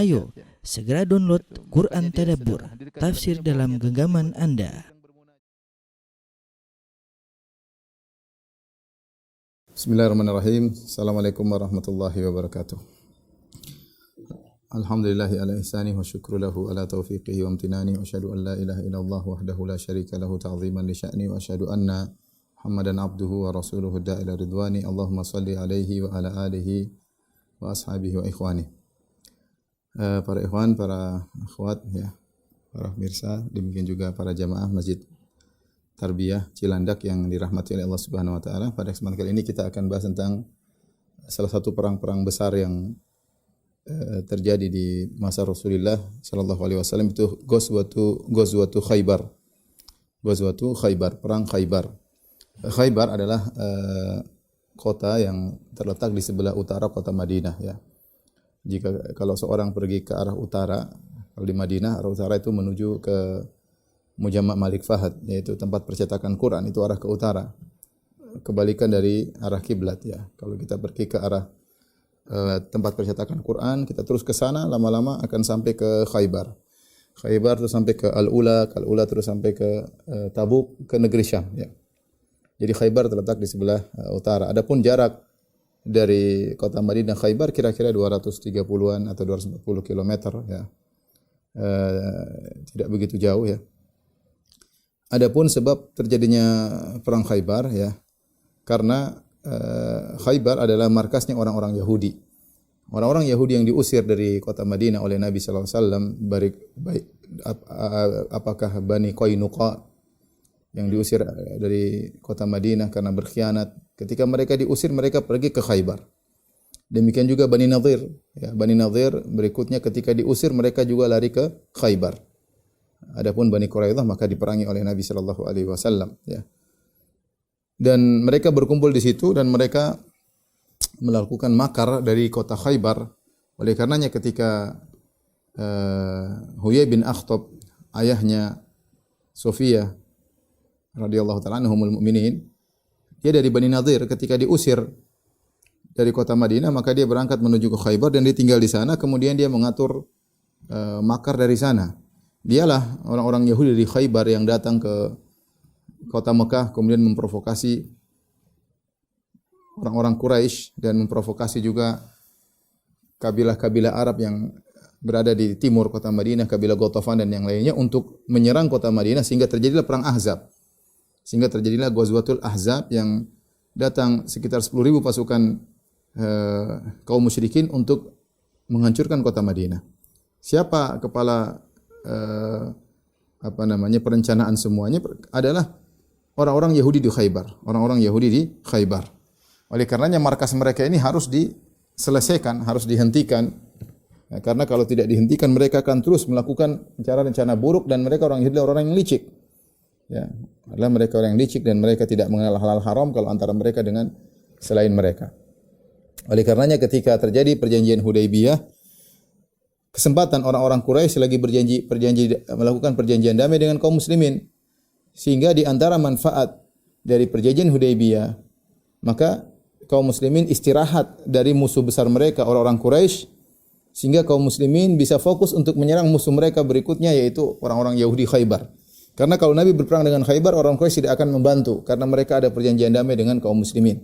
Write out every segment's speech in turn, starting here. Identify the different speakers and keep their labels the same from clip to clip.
Speaker 1: Ayo, segera download Quran Tadabbur, tafsir dalam genggaman Anda.
Speaker 2: Bismillahirrahmanirrahim. Assalamualaikum warahmatullahi wabarakatuh. Alhamdulillahi ala ihsani wa syukru lahu ala taufiqihi wa amtinani wa asyhadu an la ilaha illallah wahdahu la syarika lahu ta'ziman li sya'ni wa asyhadu anna Muhammadan abduhu wa rasuluhu da'ila ridwani. Allahumma salli alaihi wa ala alihi wa ashabihi wa ikhwani. Para ikhwan, para akhwat, ya, para pemirsa, demikian juga para jamaah Masjid Tarbiyah Cilandak yang dirahmati oleh Allah Subhanahu wa taala. Pada kesempatan kali ini kita akan bahas tentang salah satu perang-perang besar yang terjadi di masa Rasulullah sallallahu alaihi wasallam, itu Ghazwatu Khaybar. Ghazwatu Khaybar, perang Khaybar. Khaybar adalah kota yang terletak di sebelah utara kota Madinah, ya. Kalau seorang pergi ke arah utara, kalau di Madinah arah utara itu menuju ke Mujamma' Malik Fahad, yaitu tempat percetakan Quran, itu arah ke utara. Kebalikan dari arah kiblat, ya. Kalau kita pergi ke arah tempat percetakan Quran, kita terus ke sana, lama-lama akan sampai ke Khaybar. Khaybar terus sampai ke Al-Ula, terus sampai ke Tabuk, ke negeri Syam, ya. Jadi Khaybar terletak di sebelah utara. Adapun jarak dari kota Madinah Khaybar kira-kira 230-an atau 240 km, ya. Tidak begitu jauh, ya. Adapun sebab terjadinya perang Khaybar, ya, karena Khaybar adalah markasnya orang-orang Yahudi. Orang-orang Yahudi yang diusir dari kota Madinah oleh Nabi sallallahu alaihi wasallam, apakah Bani Qainuqa yang diusir dari kota Madinah karena berkhianat. Ketika mereka diusir, mereka pergi ke Khaybar. Demikian juga Bani Nadir, ya, Bani Nadir berikutnya ketika diusir mereka juga lari ke Khaybar. Adapun Bani Quraidah maka diperangi oleh Nabi sallallahu alaihi wasallam, ya. Dan mereka berkumpul di situ dan mereka melakukan makar dari kota Khaybar. Oleh karenanya ketika Huyai bin Akhtab, ayahnya Sofia radhiyallahu ta'ala anhumul mu'minin, dia dari Bani Nadir, ketika diusir dari kota Madinah maka dia berangkat menuju ke Khaybar dan dia tinggal di sana. Kemudian dia mengatur makar dari sana. Dialah orang-orang Yahudi di Khaybar yang datang ke kota Mekah kemudian memprovokasi orang-orang Quraisy dan memprovokasi juga kabilah-kabilah Arab yang berada di timur kota Madinah, kabilah Ghatafan dan yang lainnya, untuk menyerang kota Madinah sehingga terjadilah perang Ahzab. Sehingga terjadilah Ghazwatul Ahzab yang datang sekitar 10.000 pasukan kaum musyrikin untuk menghancurkan kota Madinah. Siapa kepala perencanaan semuanya adalah orang-orang Yahudi di Khaybar, orang-orang Yahudi di Khaybar. Oleh karenanya markas mereka ini harus diselesaikan, harus dihentikan. Ya, karena kalau tidak dihentikan mereka akan terus melakukan rencana-rencana buruk dan mereka orang Yahudi orang yang licik. Ya, adalah mereka orang yang licik dan mereka tidak mengenal halal haram kalau antara mereka dengan selain mereka. Oleh karenanya ketika terjadi perjanjian Hudaybiyah, kesempatan orang-orang Quraisy lagi berjanji melakukan perjanjian damai dengan kaum muslimin. Sehingga di antara manfaat dari perjanjian Hudaybiyah, maka kaum muslimin istirahat dari musuh besar mereka orang-orang Quraisy, sehingga kaum muslimin bisa fokus untuk menyerang musuh mereka berikutnya, yaitu orang-orang Yahudi Khaybar. Karena kalau Nabi berperang dengan Khaybar, orang Quraisy tidak akan membantu karena mereka ada perjanjian damai dengan kaum muslimin.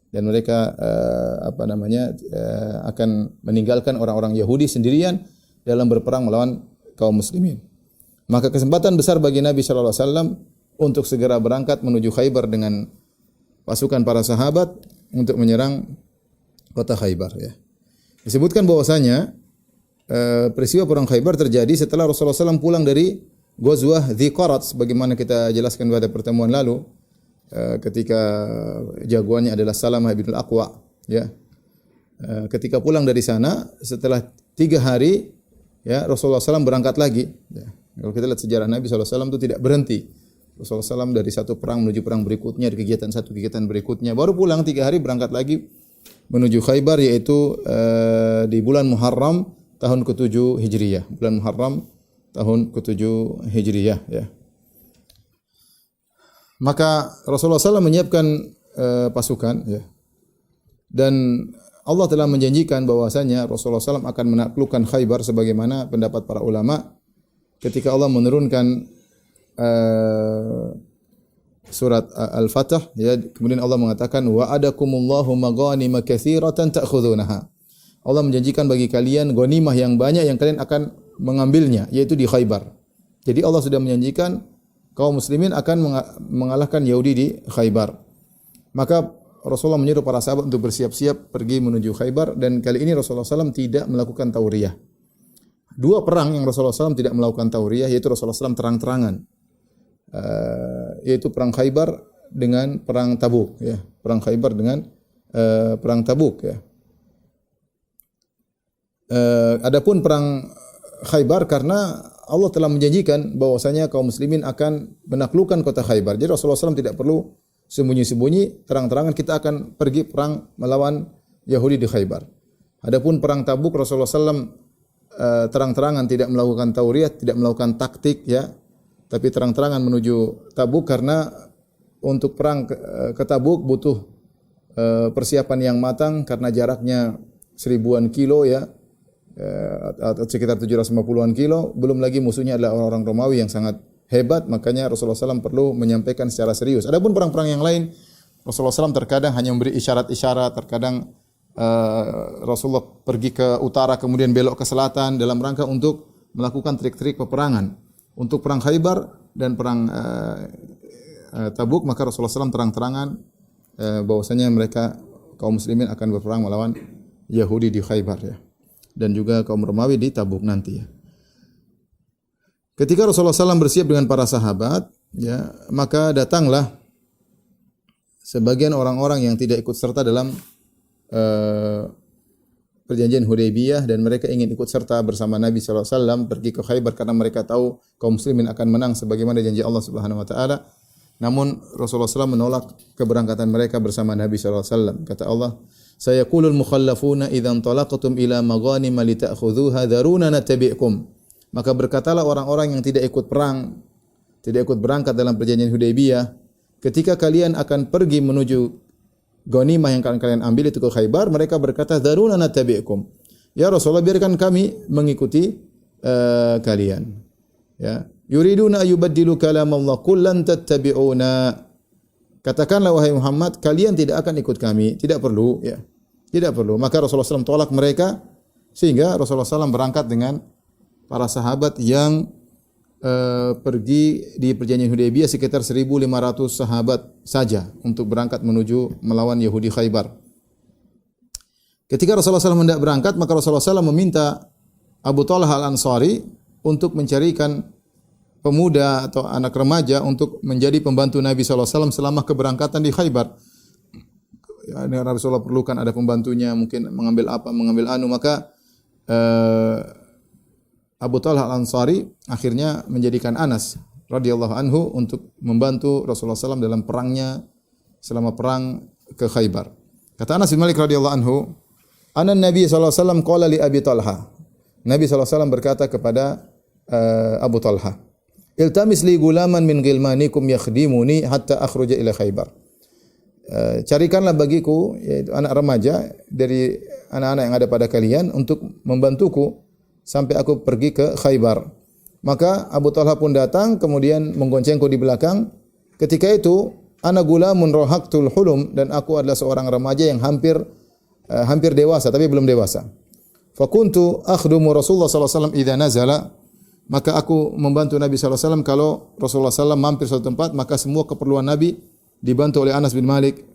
Speaker 2: Dan mereka akan meninggalkan orang-orang Yahudi sendirian dalam berperang melawan kaum muslimin. Maka kesempatan besar bagi Nabi sallallahu alaihi wasallam untuk segera berangkat menuju Khaybar dengan pasukan para sahabat untuk menyerang kota Khaybar, ya. Disebutkan bahwasanya peristiwa perang Khaybar terjadi setelah Rasulullah SAW pulang dari Ghazwah Dziqarat, sebagaimana kita jelaskan pada pertemuan lalu, ketika jagoannya adalah Salamah bin Al-Aqwa, ya. Ketika pulang dari sana setelah 3 hari, ya, Rasulullah SAW berangkat lagi, ya. Kalau kita lihat sejarah Nabi SAW itu tidak berhenti. Rasulullah SAW dari satu perang menuju perang berikutnya, dari kegiatan satu kegiatan berikutnya, baru pulang 3 hari berangkat lagi menuju Khaybar, yaitu di bulan Muharram tahun ke-7 Hijriyah. Bulan Muharram tahun ke-7 Hijriyah, ya. Maka Rasulullah SAW menyiapkan pasukan, ya. Dan Allah telah menjanjikan bahwasanya Rasulullah SAW akan menaklukkan Khaybar sebagaimana pendapat para ulama ketika Allah menurunkan surat Al-Fatah, ya, kemudian Allah mengatakan wa'adakumullahu maghanima katsiratan ta'khudunaha. Allah menjanjikan bagi kalian ghanimah yang banyak yang kalian akan mengambilnya, yaitu di Khaybar. Jadi Allah sudah menjanjikan kaum muslimin akan mengalahkan Yahudi di Khaybar. Maka Rasulullah menyuruh para sahabat untuk bersiap-siap pergi menuju Khaybar, dan kali ini Rasulullah SAW tidak melakukan tauriyah. Dua perang yang Rasulullah SAW tidak melakukan tauriyah, yaitu Rasulullah SAW terang-terangan, yaitu perang Khaybar dengan perang Tabuk. Ya. Perang Khaybar dengan perang Tabuk. Ya. Adapun perang Khaybar karena Allah telah menjanjikan bahwasanya kaum muslimin akan menaklukkan kota Khaybar. Jadi Rasulullah SAW tidak perlu sembunyi-sembunyi, terang-terangan kita akan pergi perang melawan Yahudi di Khaybar. Adapun perang Tabuk Rasulullah SAW terang-terangan tidak melakukan tauriyah, tidak melakukan taktik, ya, tapi terang-terangan menuju Tabuk karena untuk perang ke Tabuk butuh persiapan yang matang karena jaraknya 1000-an kilo, ya, atau sekitar 750-an kilo. Belum lagi musuhnya adalah orang-orang Romawi yang sangat hebat, makanya Rasulullah SAW perlu menyampaikan secara serius. Adapun perang-perang yang lain, Rasulullah SAW terkadang hanya memberi isyarat-isyarat, terkadang Rasulullah pergi ke utara kemudian belok ke selatan dalam rangka untuk melakukan trik-trik peperangan. Untuk perang Khaybar dan perang Tabuk, maka Rasulullah SAW terang-terangan bahwasanya mereka kaum muslimin akan berperang melawan Yahudi di Khaybar, ya, dan juga kaum Romawi di Tabuk nanti, ya. Ketika Rasulullah SAW bersiap dengan para sahabat, ya, maka datanglah sebagian orang-orang yang tidak ikut serta dalam perjanjian Hudaybiyah, dan mereka ingin ikut serta bersama Nabi SAW pergi ke Khaybar karena mereka tahu kaum muslimin akan menang sebagaimana janji Allah Subhanahu wa taala. Namun Rasulullah SAW menolak keberangkatan mereka bersama Nabi SAW. Kata Allah, "Sayaqulul mukhallafuna idza talaqtum ila maghanima lita'khudhuha dharuna nattabi'kum." Maka berkatalah orang-orang yang tidak ikut perang, tidak ikut berangkat dalam perjanjian Hudaybiyah, ketika kalian akan pergi menuju ghanimah yang kalian ambil itu ke Khaybar, mereka berkata, "Dharuna nattabi'kum." Ya Rasulullah, biarkan kami mengikuti kalian. Ya. Yuriduna ayubaddilu kalam Allah, qul lan tattabi'una. Katakanlah wahai Muhammad, kalian tidak akan ikut kami, tidak perlu, ya. Tidak perlu. Maka Rasulullah SAW tolak mereka sehingga Rasulullah SAW berangkat dengan para sahabat yang pergi di perjanjian Hudaybiyah sekitar 1.500 sahabat saja untuk berangkat menuju melawan Yahudi Khaybar. Ketika Rasulullah SAW hendak berangkat, maka Rasulullah SAW meminta Abu Talha Al-Ansari untuk mencarikan pemuda atau anak remaja untuk menjadi pembantu Nabi SAW selama keberangkatan di Khaybar. Ya, Rasulullah perlukan ada pembantunya, mungkin mengambil apa, mengambil anu, maka Abu Talha Al-Ansari akhirnya menjadikan Anas radhiyallahu anhu untuk membantu Rasulullah SAW dalam perangnya selama perang ke Khaybar. Kata Anas bin Malik radhiyallahu anhu, "Ana Nabi sallallahu alaihi wasallam qala li Abi Talha." Nabi sallallahu alaihi wasallam berkata kepada Abu Talha, "Iltamis li gulaman min ghilmanikum yakhdimuni hatta akhruja ila Khaybar." Carikanlah bagiku, yaitu anak remaja dari anak-anak yang ada pada kalian untuk membantuku sampai aku pergi ke Khaybar. Maka Abu Talha pun datang kemudian menggoncengku di belakang. Ketika itu ana gulamun rohaqtul hulum, dan aku adalah seorang remaja yang hampir dewasa tapi belum dewasa. Fakuntu akhdumu Rasulullah sallallahu alaihi wasallam idza nazala, maka aku membantu Nabi sallallahu alaihi wasallam kalau Rasulullah sallallahu mampir suatu tempat, maka semua keperluan Nabi dibantu oleh Anas bin Malik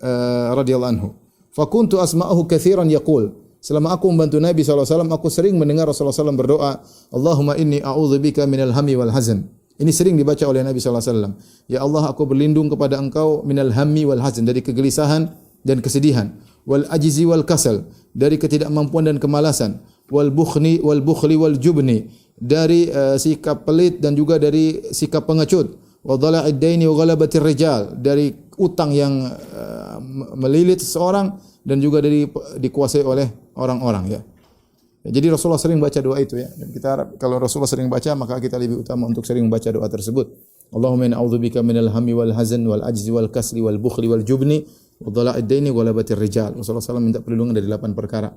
Speaker 2: radhiyallahu anhu. Fakuntu asma'uhu katsiran yaqul, selama aku membantu Nabi SAW, aku sering mendengar Rasulullah SAW berdoa, Allahumma inni a'udzubika minal hammi wal hazan. Ini sering dibaca oleh Nabi SAW. Ya Allah, aku berlindung kepada Engkau minal hammi wal hazan, dari kegelisahan dan kesedihan. Wal ajzi wal kasal, dari ketidakmampuan dan kemalasan. Wal bukhli wal jubni, dari sikap pelit dan juga dari sikap pengecut. Wa dhala'id daini wa ghalabatir rijal, dari utang yang melilit seseorang dan juga dari dikuasai oleh orang-orang, ya. Jadi Rasulullah sering baca doa itu, ya. Dan kita harap kalau Rasulullah sering baca, maka kita lebih utama untuk sering membaca doa tersebut. Allahumma inna a'udzubika minal hammi wal hazan wal ajzi wal kasli wal bukhli wal jubni wa dhala'id daini wa ghalabatir rijal. Rasulullah SAW minta perlindungan dari 8 perkara.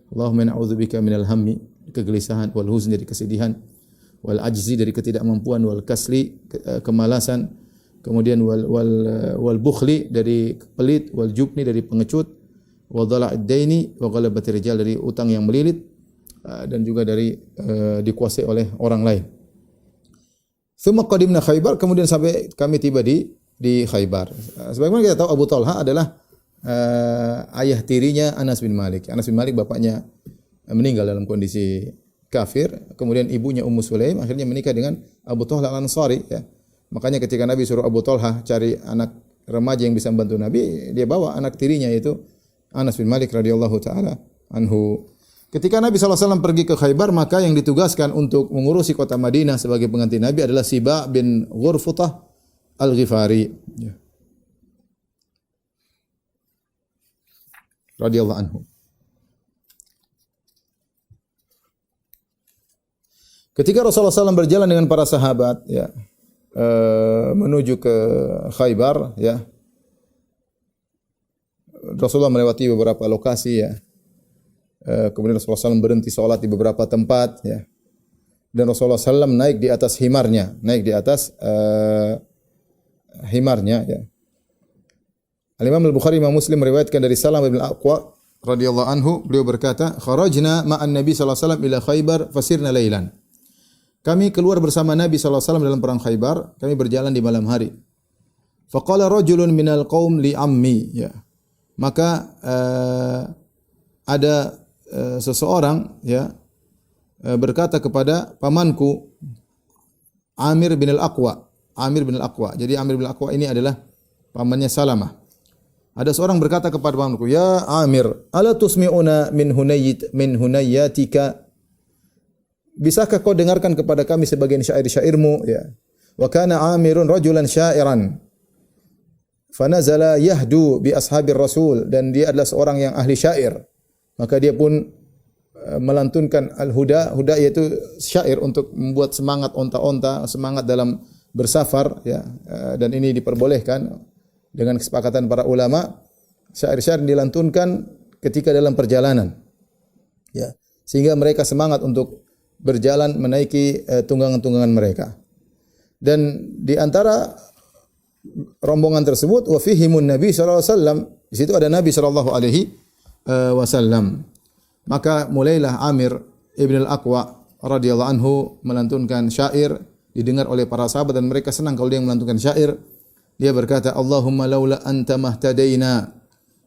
Speaker 2: Allahumma inna a'udzubika minal hammi, kegelisahan, wal huzni, dari kesedihan, wal ajzi, dari ketidakmampuan, wal kasli, kemalasan, kemudian wal bukhli, dari pelit, wal jubni, dari pengecut, wa dhala'id daini wa ghalabatir rijal, dari utang yang melilit, dan juga dari dikuasai oleh orang lain. Tsumma qadimna Khaybar, kemudian sampai kami tiba di Khaybar. Sebagaimana kita tahu Abu Talha adalah ayah tirinya Anas bin Malik. Anas bin Malik bapaknya meninggal dalam kondisi kafir, kemudian ibunya Ummu Sulaim akhirnya menikah dengan Abu Talha Al-Ansari, ya. Makanya ketika Nabi suruh Abu Talha cari anak remaja yang bisa membantu Nabi, dia bawa anak tirinya yaitu Anas bin Malik radhiyallahu taala anhu. Ketika Nabi SAW pergi ke Khaybar, maka yang ditugaskan untuk mengurusi kota Madinah sebagai pengganti Nabi adalah Siba bin Ghurfutah Al-Ghifari, ya, radhiyallahu anhu. Ketika Rasulullah SAW berjalan dengan para sahabat, ya, menuju ke Khaybar, ya, Rasulullah melewati beberapa lokasi, ya. Kemudian Rasulullah SAW berhenti sholat di beberapa tempat, ya. Dan Rasulullah SAW naik di atas himarnya, ya. Al-Imam Al-Bukhari, Imam Muslim meriwayatkan dari Salam bin Al-Aqwa radhiyallahu anhu, beliau berkata, "Kharajna ma'an Nabi sallallahu alaihi wasallam ila Khaybar fasirna lailan." Kami keluar bersama Nabi sallallahu alaihi wasallam dalam perang Khaybar, kami berjalan di malam hari. Faqala rajulun minal qaum li ammi, ya. Maka ada seseorang, ya, berkata kepada pamanku Amir bin Al-Aqwa. Jadi Amir bin Al-Aqwa ini adalah pamannya Salamah. Ada seorang berkata kepada pamanku, "Ya Amir, ala tusmi'una min hunayyatika? Bisakah kau dengarkan kepada kami sebagian syair-syairmu?" Ya. Wa kana Amirun rajulan syairan. Fanazala yahdu bi ashabir Rasul, dan dia adalah seorang yang ahli syair. Maka dia pun melantunkan al-huda, huda yaitu syair untuk membuat semangat onta-onta, semangat dalam bersafar, ya. Dan ini diperbolehkan dengan kesepakatan para ulama. Syair-syair dilantunkan ketika dalam perjalanan, ya, sehingga mereka semangat untuk berjalan menaiki tunggangan-tunggangan mereka. Dan di antara rombongan tersebut wa fihimun Nabi sallallahu alaihi wasallam, di situ ada Nabi sallallahu alaihi wasallam. Maka mulailah Amir ibn Al-Aqwa radhiyallahu anhu melantunkan syair, didengar oleh para sahabat dan mereka senang kalau dia melantunkan syair. Dia berkata, "Allahumma laula anta mahtadaina."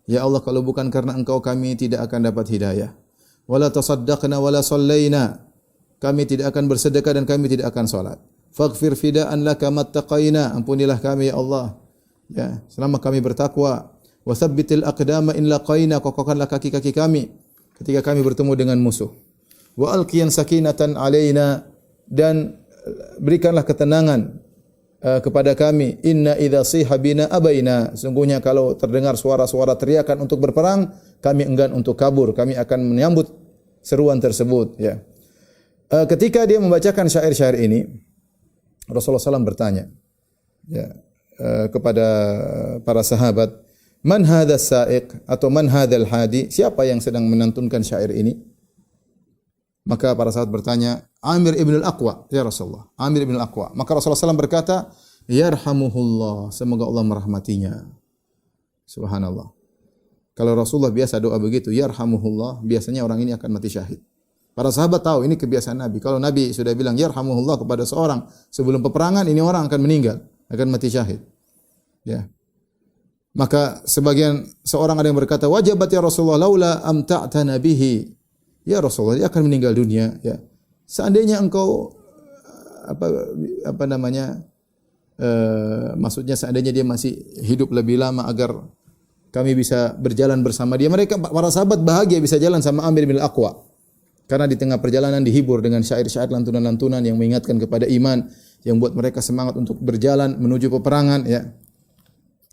Speaker 2: Ya Allah, kalau bukan karena engkau kami tidak akan dapat hidayah. Wala tasaddaqna wala sallaina. Kami tidak akan bersedekah dan kami tidak akan salat. Faghfir fida'an laka mattaqaina. Ampunilah kami ya Allah, ya, selama kami bertakwa. Wa tsabbitil aqdama in laqaina. Kokohkanlah kaki-kaki kami ketika kami bertemu dengan musuh. Wa alqiyan sakinatan alaina. Dan berikanlah ketenangan kepada kami. Inna idza siha bina abaina. Sungguhnya kalau terdengar suara-suara teriakan untuk berperang, kami enggan untuk kabur. Kami akan menyambut seruan tersebut, ya. Ketika dia membacakan syair-syair ini, Rasulullah SAW bertanya, ya, kepada para sahabat, "Man hadha sa'iq?" atau "Man hadzal hadi?" Siapa yang sedang menantunkan syair ini? Maka para sahabat bertanya, "Amir ibn Al-Aqwa, ya Rasulullah." Amir ibn Al-Aqwa. Maka Rasulullah SAW berkata, "Yarhamuhullah, semoga Allah merahmatinya." Subhanallah. Kalau Rasulullah biasa doa begitu, yarhamuhullah, biasanya orang ini akan mati syahid. Para sahabat tahu ini kebiasaan Nabi. Kalau Nabi sudah bilang yarhamuhullah kepada seorang sebelum peperangan, ini orang akan meninggal, akan mati syahid. Ya. Maka seorang ada yang berkata, "Wajabat ya Rasulullah laula amta'tana bihi." Ya Rasulullah, dia akan meninggal dunia, ya. Seandainya engkau maksudnya seandainya dia masih hidup lebih lama agar kami bisa berjalan bersama dia. Mereka para sahabat bahagia bisa jalan sama Amir bin Al-Aqwa. Karena di tengah perjalanan dihibur dengan syair-syair, lantunan-lantunan yang mengingatkan kepada iman, yang buat mereka semangat untuk berjalan menuju peperangan, ya.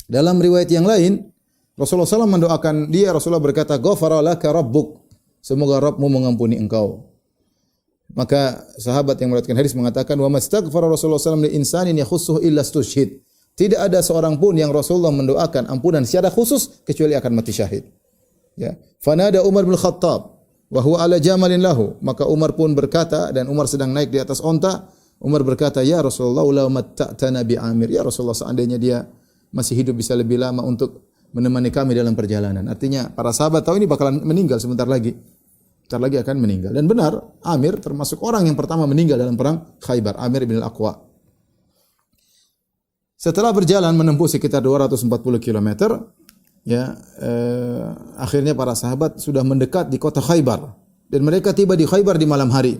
Speaker 2: Dalam riwayat yang lain, Rasulullah SAW mendoakan dia. Rasulullah berkata, "Ghafara laka rabbuk." Semoga Rabbmu mengampuni engkau. Maka sahabat yang meriwayatkan hadis mengatakan, "Wa mastaghfara Rasulullah SAW li insanin yakhussuhu illa stushhid." Tidak ada seorang pun yang Rasulullah mendoakan ampunan secara khusus kecuali akan mati syahid. Ya. Fanada Umar bin Khattab wa huwa ala jamalin lahu. Maka Umar pun berkata, dan Umar sedang naik di atas onta. Umar berkata, ya Rasulullah, law matta'tana bi Amir. Ya Rasulullah, seandainya dia masih hidup bisa lebih lama untuk menemani kami dalam perjalanan. Artinya para sahabat tahu ini bakalan meninggal sebentar lagi. Sebentar lagi akan meninggal. Dan benar, Amir termasuk orang yang pertama meninggal dalam perang Khaybar, Amir bin Al-Aqwa. Setelah berjalan menempuh sekitar 240 km, ya, akhirnya para sahabat sudah mendekat di kota Khaybar. Dan mereka tiba di Khaybar di malam hari.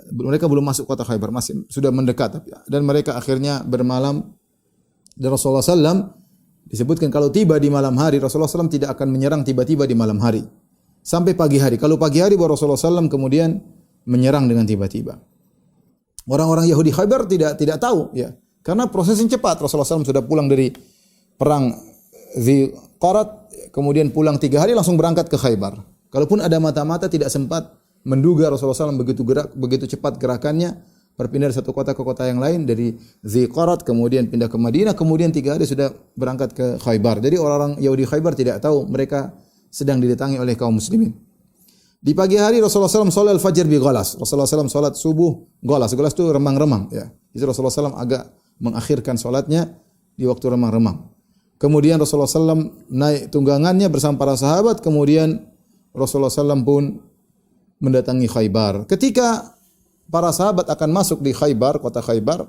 Speaker 2: Mereka belum masuk kota Khaybar, masih sudah mendekat. Dan mereka akhirnya bermalam. Dan Rasulullah SAW disebutkan kalau tiba di malam hari, Rasulullah SAW tidak akan menyerang tiba-tiba di malam hari. Sampai pagi hari. Kalau pagi hari baru Rasulullah SAW kemudian menyerang dengan tiba-tiba. Orang-orang Yahudi Khaybar tidak tahu, ya, karena prosesnya cepat. Rasulullah SAW sudah pulang dari perang Ziqarat, kemudian pulang 3 hari langsung berangkat ke Khaybar. Kalaupun ada mata-mata tidak sempat menduga Rasulullah SAW begitu cepat gerakannya, berpindah dari satu kota ke kota yang lain, dari Ziqarat kemudian pindah ke Madinah, kemudian 3 hari sudah berangkat ke Khaybar. Jadi orang-orang Yahudi Khaybar tidak tahu mereka sedang didatangi oleh kaum muslimin. Di pagi hari Rasulullah SAW salat al-fajr bi ghalas. Rasulullah SAW salat subuh ghalas. Ghalas itu remang-remang, ya. Jadi Rasulullah SAW agak mengakhirkan salatnya di waktu remang-remang. Kemudian Rasulullah SAW naik tunggangannya bersama para sahabat. Kemudian Rasulullah SAW pun mendatangi Khaybar. Ketika para sahabat akan masuk di Khaybar, kota Khaybar,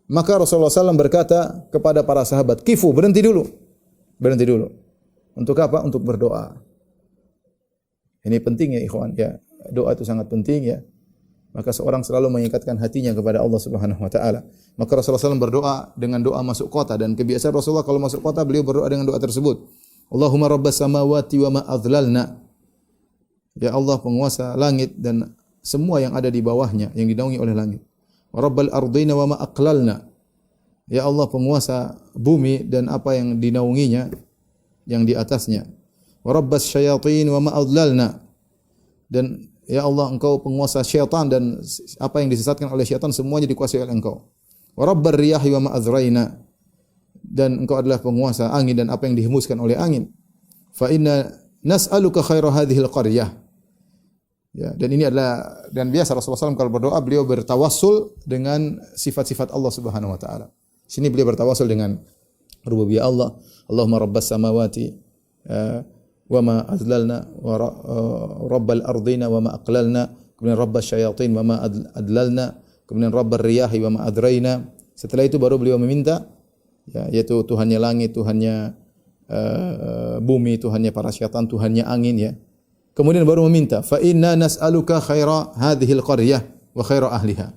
Speaker 2: maka Rasulullah SAW berkata kepada para sahabat, kifu, berhenti dulu. Berhenti dulu. Untuk apa? Untuk berdoa. Ini penting ya ikhwan, ya. Doa itu sangat penting, ya. Maka seorang selalu mengikatkan hatinya kepada Allah Subhanahu wa taala. Maka Rasulullah SAW berdoa dengan doa masuk kota, dan kebiasaan Rasulullah kalau masuk kota beliau berdoa dengan doa tersebut. Allahumma rabbas samawati wa ma adhlalna. Ya Allah, penguasa langit dan semua yang ada di bawahnya, yang dinaungi oleh langit. Wa rabbal ardina wa ma aqlalna. Ya Allah, penguasa bumi dan apa yang dinaunginya, yang di atasnya. Wa rabbas syayatin wa ma adlalna. Dan ya Allah, Engkau penguasa syaitan dan apa yang disesatkan oleh syaitan semuanya dikuasai oleh Engkau. Wa rabbar riyahi wa ma azraina. Dan Engkau adalah penguasa angin dan apa yang dihembuskan oleh angin. Fa inna nas'aluka khaira hadhil qaryah. Ya, dan ini adalah, dan biasa Rasulullah SAW kalau berdoa beliau bertawassul dengan sifat-sifat Allah Subhanahu wa taala. Sini beliau bertawassul dengan rububiyah Allah. Allahumma rabbas samawati wa ma azlalna wa rabbal ardina wa ma aqlalna, kemudian rabbas syayatin wa ma adlalna, kemudian rabbar riyahi wa ma adraina. Setelah itu baru beliau meminta, ya, yaitu Tuhannya langit, Tuhannya bumi, Tuhannya para syaitan, Tuhannya angin, ya. Kemudian baru meminta, fa inna nas'aluka khaira hadhil qaryah wa khaira ahliha.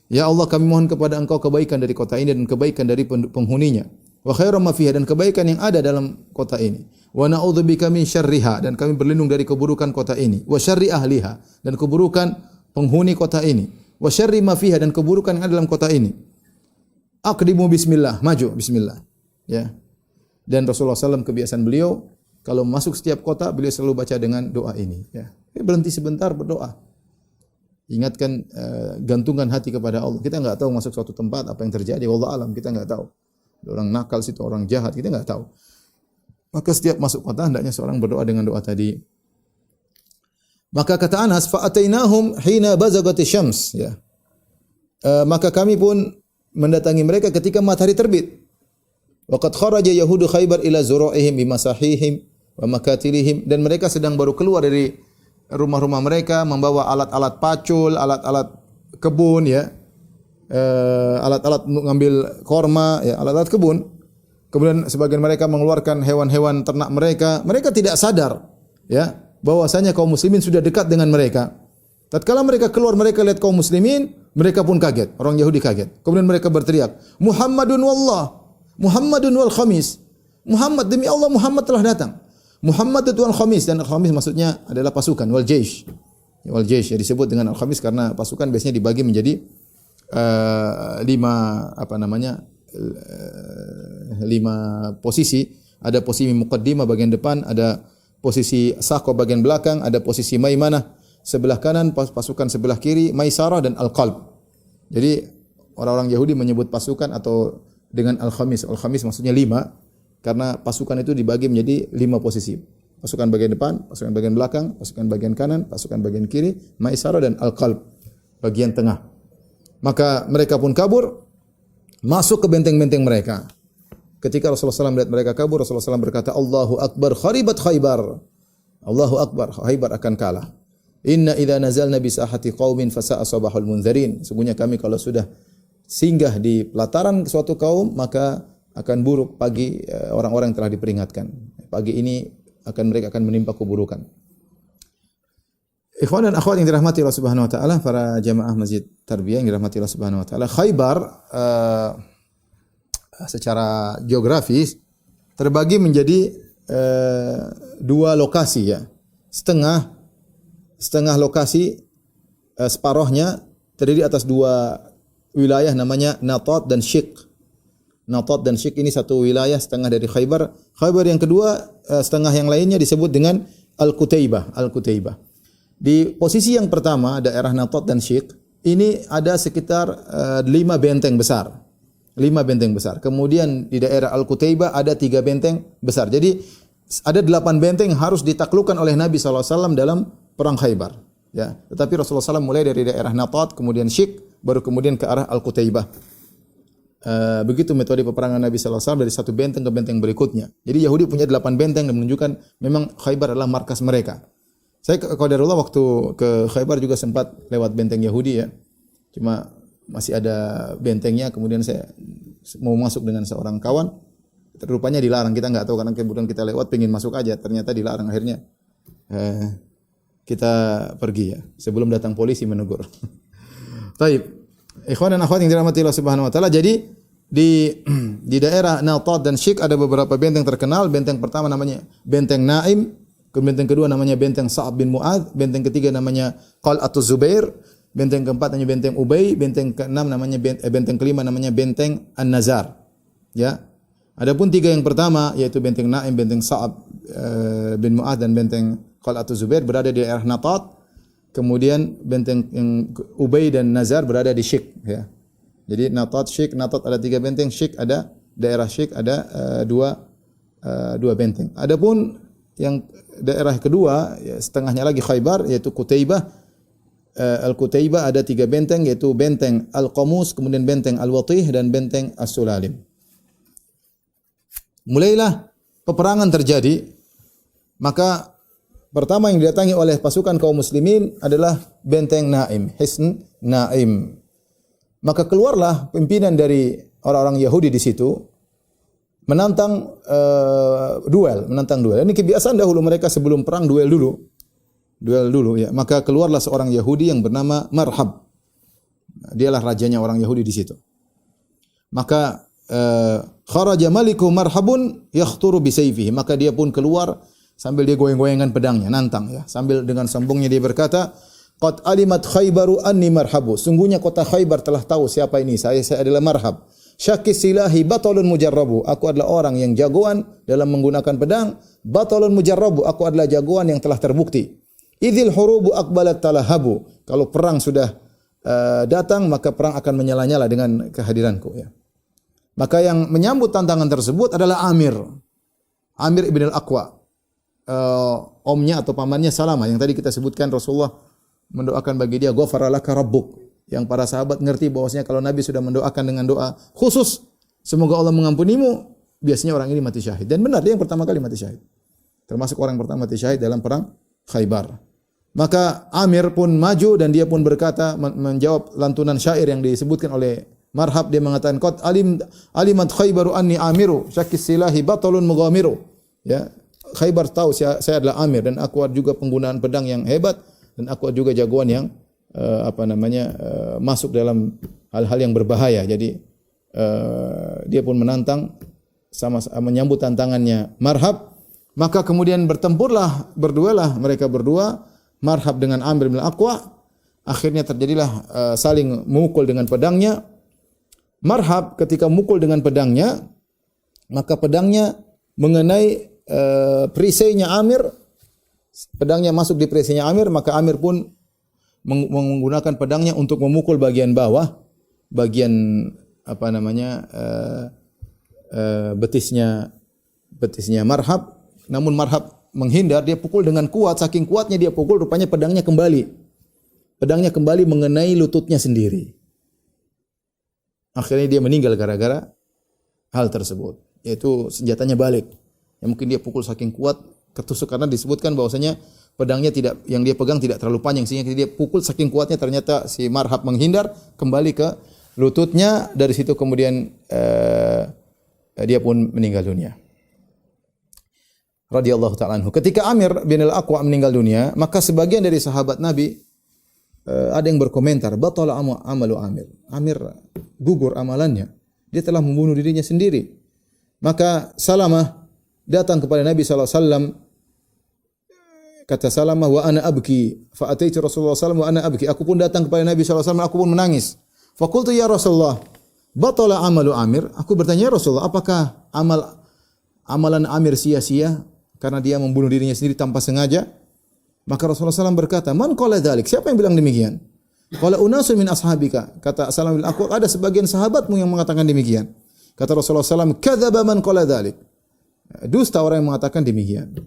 Speaker 2: Ya Allah, kami mohon kepada Engkau kebaikan dari kota ini dan kebaikan dari penghuninya. Wa khairu ma fiha, dan kebaikan yang ada dalam kota ini. Wa na'udzubika min syarriha, dan kami berlindung dari keburukan kota ini. Wa syarri ahliha, dan keburukan penghuni kota ini. Wa syarri ma fiha, dan keburukan yang ada dalam kota ini. Aqdimu bismillah, maju bismillah. Ya. Dan Rasulullah SAW kebiasaan beliau kalau masuk setiap kota beliau selalu baca dengan doa ini, ya. Berhenti sebentar berdoa. Ingatkan, gantungkan hati kepada Allah. Kita enggak tahu masuk suatu tempat apa yang terjadi, wallahu alam, kita enggak tahu. Orang nakal situ, orang jahat, kita enggak tahu. Maka setiap masuk kota hendaknya seorang berdoa dengan doa tadi. Maka kata Anas, fa atainahum hina bazagati syams, ya. Maka kami pun mendatangi mereka ketika matahari terbit. Waqad kharaja yahudu Khaybar ila zura'ihim bimasahihim wa makatilihim, dan mereka sedang baru keluar dari rumah-rumah mereka membawa alat-alat pacul, alat-alat kebun, ya. Alat-alat untuk ngambil korma, ya, alat-alat kebun. Kemudian sebagian mereka mengeluarkan hewan-hewan ternak mereka. Mereka tidak sadar, ya, bahwasanya kaum muslimin sudah dekat dengan mereka. Tatkala mereka keluar, mereka lihat kaum muslimin, mereka pun kaget. Orang Yahudi kaget. Kemudian mereka berteriak, Muhammadun wallah, Muhammadun wal khamis. Muhammad, demi Allah Muhammad telah datang. Muhammad itu al-khamis, dan al-khamis maksudnya adalah pasukan, wal jaish. Wal jaish, ya, disebut dengan al-khamis karena pasukan biasanya dibagi menjadi 5 posisi. Ada posisi muqaddimah bagian depan, ada posisi saqqa bagian belakang, ada posisi maimanah sebelah kanan, pasukan sebelah kiri, maisarah dan al-qalb. Jadi orang-orang Yahudi menyebut pasukan atau dengan al-khamis. Al-khamis maksudnya 5 karena pasukan itu dibagi menjadi 5 posisi. Pasukan bagian depan, pasukan bagian belakang, pasukan bagian kanan, pasukan bagian kiri, maisarah dan al-qalb, bagian tengah. Maka mereka pun kabur masuk ke benteng-benteng mereka. Ketika Rasulullah SAW melihat mereka kabur, Rasulullah SAW berkata, Allahu Akbar, kharibat Khaybar. Allahu Akbar, Khaybar akan kalah. Inna idza nazalna bi sahati qaumin fasa'a sabahul munzirin. Sungguhnya kami kalau sudah singgah di pelataran suatu kaum, maka akan buruk pagi orang-orang yang telah diperingatkan. Pagi ini mereka akan menimpa keburukan. Ikhwan dan akhwat yang dirahmati Allah Subhanahu wa taala, para jamaah Masjid Tarbiyah yang dirahmati Allah Subhanahu wa taala, Khaybar secara geografis terbagi menjadi 2 lokasi ya. Setengah lokasi, separohnya terdiri atas 2 wilayah namanya Natat dan Syik. Natat dan Syik ini satu wilayah setengah dari Khaybar. Khaybar yang kedua, setengah yang lainnya disebut dengan Al-Qutaibah. Al-Qutaibah. Di posisi yang pertama, daerah Natat dan Syik, ini ada sekitar 5 benteng besar. 5 benteng besar. Kemudian di daerah Al-Qutaibah ada 3 benteng besar. Jadi ada 8 benteng yang harus ditaklukkan oleh Nabi SAW dalam perang Khaybar. Ya. Tetapi Rasulullah SAW mulai dari daerah Natat, kemudian Syik, baru kemudian ke arah Al-Qutaibah. Begitu metode peperangan Nabi SAW dari satu benteng ke benteng berikutnya. Jadi Yahudi punya 8 benteng dan menunjukkan memang Khaybar adalah markas mereka. Saya qadarullah waktu ke Khaybar juga sempat lewat benteng Yahudi ya. Cuma masih ada bentengnya, kemudian saya mau masuk dengan seorang kawan, rupanya dilarang. Kita enggak tahu karena kemudian kita lewat pengen masuk aja, ternyata dilarang. Akhirnya kita pergi ya, sebelum datang polisi menegur. Taib. Ikhwan dan akhwat yang dirahmati Allah Subhanahu wa taala, jadi di daerah Natat dan Syik ada beberapa benteng terkenal. Benteng pertama namanya Benteng Naim, benteng kedua namanya Benteng Sa'ab bin Mu'adz, benteng ketiga namanya Qal'atuz Zubair, benteng keempat namanya Benteng Ubay, benteng keenam namanya benteng kelima namanya Benteng An-Nazar. Ya. Adapun 3 yang pertama yaitu Benteng Naim, Benteng Sa'ab bin Mu'adz dan Benteng Qal'atuz Zubair berada di daerah Natat. Kemudian benteng yang Ubay dan Nazar berada di Syik ya. Jadi Natat, Syik, Natat ada 3 benteng, Syik ada daerah Syik ada 2 benteng. Adapun yang daerah kedua ya, setengahnya lagi Khaybar yaitu Qutaibah. Al-Qutaibah ada 3 benteng yaitu Benteng Al-Qamus, kemudian Benteng Al-Watih dan Benteng As-Sulalim. Mulailah peperangan terjadi, maka pertama yang didatangi oleh pasukan kaum muslimin adalah Benteng Naim, Hisn Naim. Maka keluarlah pimpinan dari orang-orang Yahudi di situ menantang duel. Ini kebiasaan dahulu mereka sebelum perang duel dulu ya. Maka keluarlah seorang Yahudi yang bernama Marhab. Dialah rajanya orang Yahudi di situ. Maka kharaja maliku Marhabun yakhturu bi sayfihi. Maka dia pun keluar sambil dia goyang-goyangan pedangnya, nantang ya. Sambil dengan sombongnya dia berkata, "Qad alimat Khaybaru anni Marhabu." Sungguhnya kota Khaybar telah tahu siapa ini. Saya adalah Marhab. Syakis silahi batalun mujarrabu. Aku adalah orang yang jagoan dalam menggunakan pedang. Batalun mujarrabu. Aku adalah jagoan yang telah terbukti. Idzil hurubu aqbalat talahabu. Kalau perang sudah datang, maka perang akan menyala-nyala dengan kehadiranku ya. Maka yang menyambut tantangan tersebut adalah Amir ibn al-Aqwa. Omnya atau pamannya Salamah yang tadi kita sebutkan Rasulullah mendoakan bagi dia ghafara laka rabbuk. Yang para sahabat ngerti bahwasanya kalau Nabi sudah mendoakan dengan doa khusus semoga Allah mengampunimu, biasanya orang ini mati syahid. Dan benar dia yang pertama kali mati syahid. Termasuk orang pertama mati syahid dalam perang Khaybar. Maka Amir pun maju dan dia pun berkata menjawab lantunan syair yang disebutkan oleh Marhab. Dia mengatakan qad alimat Khaybaru anni Amiru syakis silahi batalun mughamiru. Ya, Khaybar tahu saya adalah Amir dan aku juga penggunaan pedang yang hebat dan aku juga jagoan yang masuk dalam hal-hal yang berbahaya. Jadi dia pun menantang sama menyambut tantangannya Marhab. Maka kemudian berduelah mereka berdua, Marhab dengan Amir bin Al-Aqwa. Akhirnya terjadilah saling memukul dengan pedangnya. Marhab ketika memukul dengan pedangnya, maka pedangnya mengenai perisainya Amir. Pedangnya masuk di perisainya Amir, maka Amir pun menggunakan pedangnya untuk memukul bagian bawah, bagian betisnya Marhab, namun Marhab menghindar, dia pukul dengan kuat, saking kuatnya dia pukul, rupanya pedangnya kembali mengenai lututnya sendiri. Akhirnya dia meninggal gara-gara hal tersebut, yaitu senjatanya balik. Yang mungkin dia pukul saking kuat, ketusuk, karena disebutkan bahwasanya pedangnya yang dia pegang tidak terlalu panjang, sehingga dia pukul saking kuatnya, ternyata si Marhab menghindar, kembali ke lututnya. Dari situ kemudian dia pun meninggal dunia. Radhiyallahu ta'ala anhu. Ketika Amir bin al-Aqwa meninggal dunia, maka sebagian dari sahabat Nabi ada yang berkomentar, batala amalu Amir. Amir gugur amalannya. Dia telah membunuh dirinya sendiri. Maka Salamah datang kepada Nabi SAW. Kata Salamah, wa ana abki. Fa ataitu Rasulullah SAW wa ana abki. Aku pun datang kepada Nabi SAW, aku pun menangis. Fa qultu ya Rasulullah, batala amalu Amir. Aku bertanya, ya Rasulullah, apakah amalan Amir sia-sia karena dia membunuh dirinya sendiri tanpa sengaja? Maka Rasulullah SAW berkata, man qala dzalik? Siapa yang bilang demikian? Qala unasun min ashabika. Kata Salam bin Aqwa, ada sebagian sahabatmu yang mengatakan demikian. Kata Rasulullah SAW, kadzaba man qala dzalik. Dusta orang yang mengatakan demikian.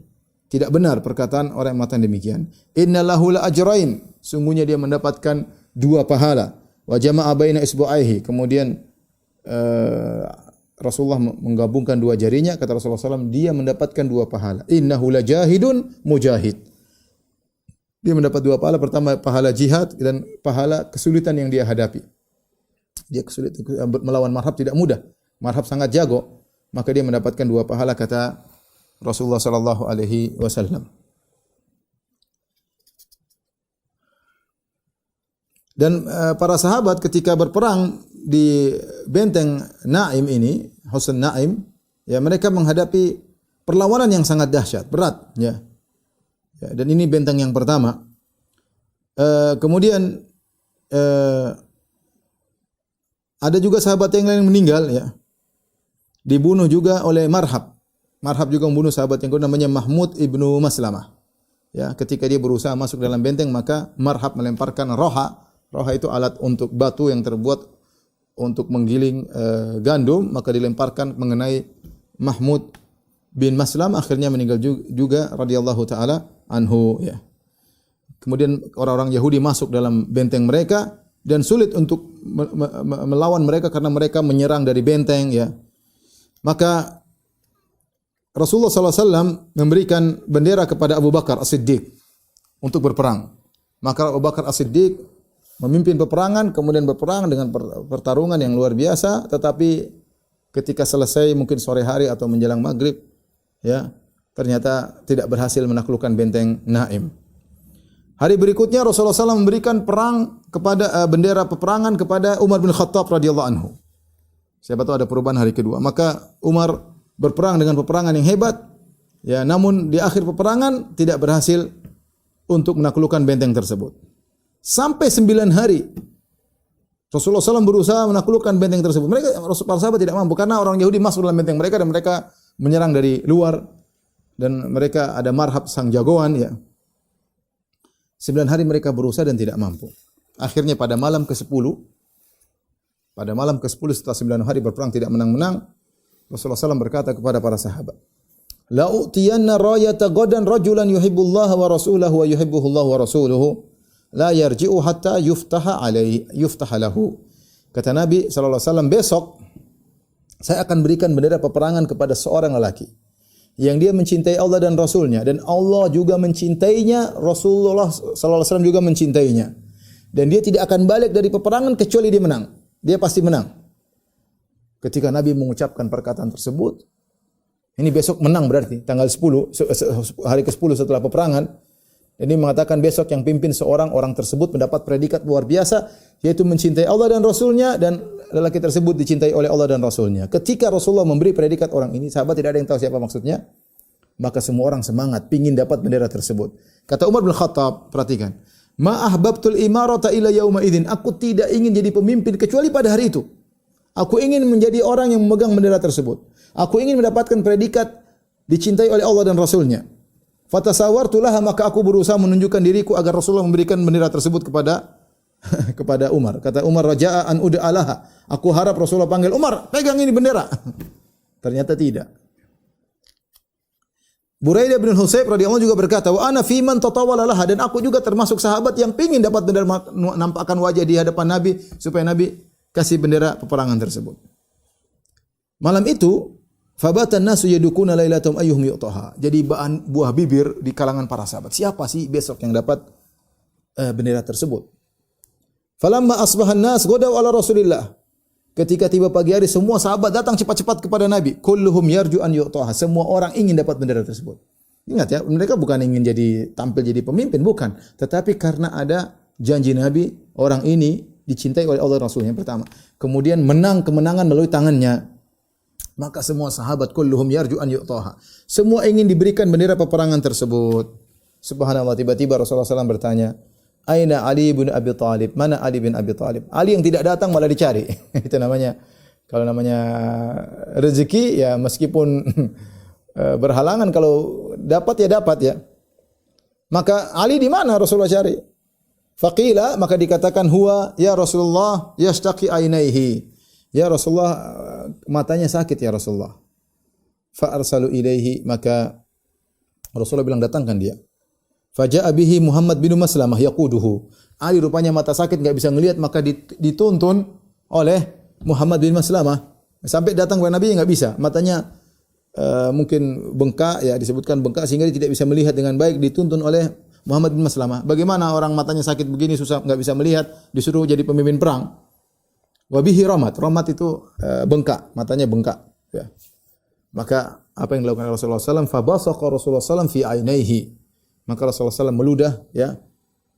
Speaker 2: Tidak benar perkataan orang yang mengatakan demikian. Innalahu la ajrain. Sungguhnya dia mendapatkan 2 pahala. Wa jama'a baina isbu'aihi. Kemudian Rasulullah menggabungkan 2 jarinya. Kata Rasulullah SAW, dia mendapatkan 2 pahala. Innahu la jahidun mujahid. Dia mendapat 2 pahala. Pertama, pahala jihad dan pahala kesulitan yang dia hadapi. Dia kesulitan melawan Marhab tidak mudah. Marhab sangat jago. Maka dia mendapatkan 2 pahala, kata Rasulullah sallallahu alaihi wasallam. Dan para sahabat ketika berperang di benteng Naim ini, Husn Naim, ya, mereka menghadapi perlawanan yang sangat dahsyat, berat, ya. Dan ini benteng yang pertama. Kemudian ada juga sahabat yang lain meninggal, ya. Dibunuh juga oleh Marhab. Marhab juga membunuh sahabat yang kedua, namanya Mahmud ibnu Maslamah. Ya, ketika dia berusaha masuk dalam benteng, maka Marhab melemparkan roha. Roha itu alat untuk batu yang terbuat untuk menggiling gandum, maka dilemparkan mengenai Mahmud bin Maslam, akhirnya meninggal juga radhiyallahu taala anhu, ya. Kemudian orang-orang Yahudi masuk dalam benteng mereka dan sulit untuk melawan mereka karena mereka menyerang dari benteng, ya. Maka Rasulullah SAW memberikan bendera kepada Abu Bakar As-Siddiq untuk berperang. Maka Abu Bakar As-Siddiq memimpin peperangan, kemudian berperang dengan pertarungan yang luar biasa, tetapi ketika selesai mungkin sore hari atau menjelang maghrib, ya, ternyata tidak berhasil menaklukkan benteng Naim. Hari berikutnya Rasulullah SAW memberikan bendera peperangan kepada Umar bin Khattab radhiyallahu anhu. Siapa tahu ada perubahan hari kedua. Maka Umar berperang dengan peperangan yang hebat, ya, namun di akhir peperangan tidak berhasil untuk menaklukkan benteng tersebut. Sampai 9 hari Rasulullah SAW berusaha menaklukkan benteng tersebut. Para sahabat tidak mampu karena orang Yahudi masuk dalam benteng mereka dan mereka menyerang dari luar, dan mereka ada Marhab sang jagoan, ya. 9 hari mereka berusaha dan tidak mampu. Akhirnya pada malam ke-10 setelah 9 hari berperang tidak menang-menang, Rasulullah SAW berkata kepada para sahabat, la utiyanna rayata gadan rajulan yuhibbullaha wa rasulahu wa yuhibbuhullahu wa rasuluhu la yarji'u hatta yuftaha lahu. Kata Nabi SAW, besok saya akan berikan bendera peperangan kepada seorang lelaki yang dia mencintai Allah dan Rasulnya, dan Allah juga mencintainya, Rasulullah SAW juga mencintainya, dan dia tidak akan balik dari peperangan kecuali dia menang. Dia pasti menang. Ketika Nabi mengucapkan perkataan tersebut, ini besok menang berarti tanggal 10, hari ke-10 setelah peperangan. Ini mengatakan besok yang pimpin orang tersebut mendapat predikat luar biasa, yaitu mencintai Allah dan Rasulnya, dan lelaki tersebut dicintai oleh Allah dan Rasulnya. Ketika Rasulullah memberi predikat orang ini, sahabat tidak ada yang tahu siapa maksudnya, maka semua orang semangat, pingin dapat bendera tersebut. Kata Umar bin Khattab, perhatikan, ma ahbabtul imarata ila yauma idzin, aku tidak ingin jadi pemimpin kecuali pada hari itu. Aku ingin menjadi orang yang memegang bendera tersebut. Aku ingin mendapatkan predikat dicintai oleh Allah dan Rasulnya. Fatasawartu laha, maka aku berusaha menunjukkan diriku agar Rasulullah memberikan bendera tersebut kepada kepada Umar. Kata Umar, raja'a an ud'alaha. Aku harap Rasulullah panggil Umar, pegang ini bendera. Ternyata tidak. Buraidah bin Husayb radhiyallahu juga berkata, wa ana fi man tatawala laha, dan aku juga termasuk sahabat yang pingin dapat bendera, nampakkan wajah di hadapan Nabi supaya Nabi kasih bendera peperangan tersebut. Malam itu fabatan nasu yadukuna lailatum ayyuhum yu'taha. Jadi buah bibir di kalangan para sahabat. Siapa sih besok yang dapat bendera tersebut? Falamma asbahan nas ghadaw ala Rasulillah. Ketika tiba pagi hari, semua sahabat datang cepat-cepat kepada Nabi. Kulluhum yarju an yu'taha. Semua orang ingin dapat bendera tersebut. Ingat ya, mereka bukan ingin tampil jadi pemimpin, bukan. Tetapi karena ada janji Nabi, orang ini dicintai oleh Allah Rasulnya pertama. Kemudian menang kemenangan melalui tangannya. Maka semua sahabat kulluhum yarju an yu'taha. Semua ingin diberikan bendera peperangan tersebut. Subhanallah, tiba-tiba Rasulullah SAW bertanya, Aina Ali bin Abi Thalib? Mana Ali bin Abi Thalib? Ali yang tidak datang malah dicari. Itu namanya, kalau namanya rezeki ya meskipun berhalangan, kalau dapat ya dapat ya. Maka Ali di mana Rasulullah cari? Faqila, maka dikatakan huwa ya Rasulullah yashtaqi ainaihi. Ya Rasulullah, matanya sakit ya Rasulullah. Fa arsalu ilaihi, maka Rasulullah bilang datangkan dia. Faja'a bihi Muhammad bin Maslamah yaquduhu. Ali rupanya mata sakit enggak bisa melihat, maka dituntun oleh Muhammad bin Maslamah. Sampai datang kepada Nabi enggak bisa. Matanya mungkin bengkak ya, disebutkan bengkak sehingga dia tidak bisa melihat dengan baik, dituntun oleh Muhammad bin Maslamah. Bagaimana orang matanya sakit begini susah enggak bisa melihat disuruh jadi pemimpin perang? Wa bihi ramat. Ramat itu bengkak, matanya bengkak ya. Maka apa yang dilakukan Rasulullah SAW? Fabasaqa Rasulullah SAW fi ainaihi. Maka Rasulullah SAW meludah ya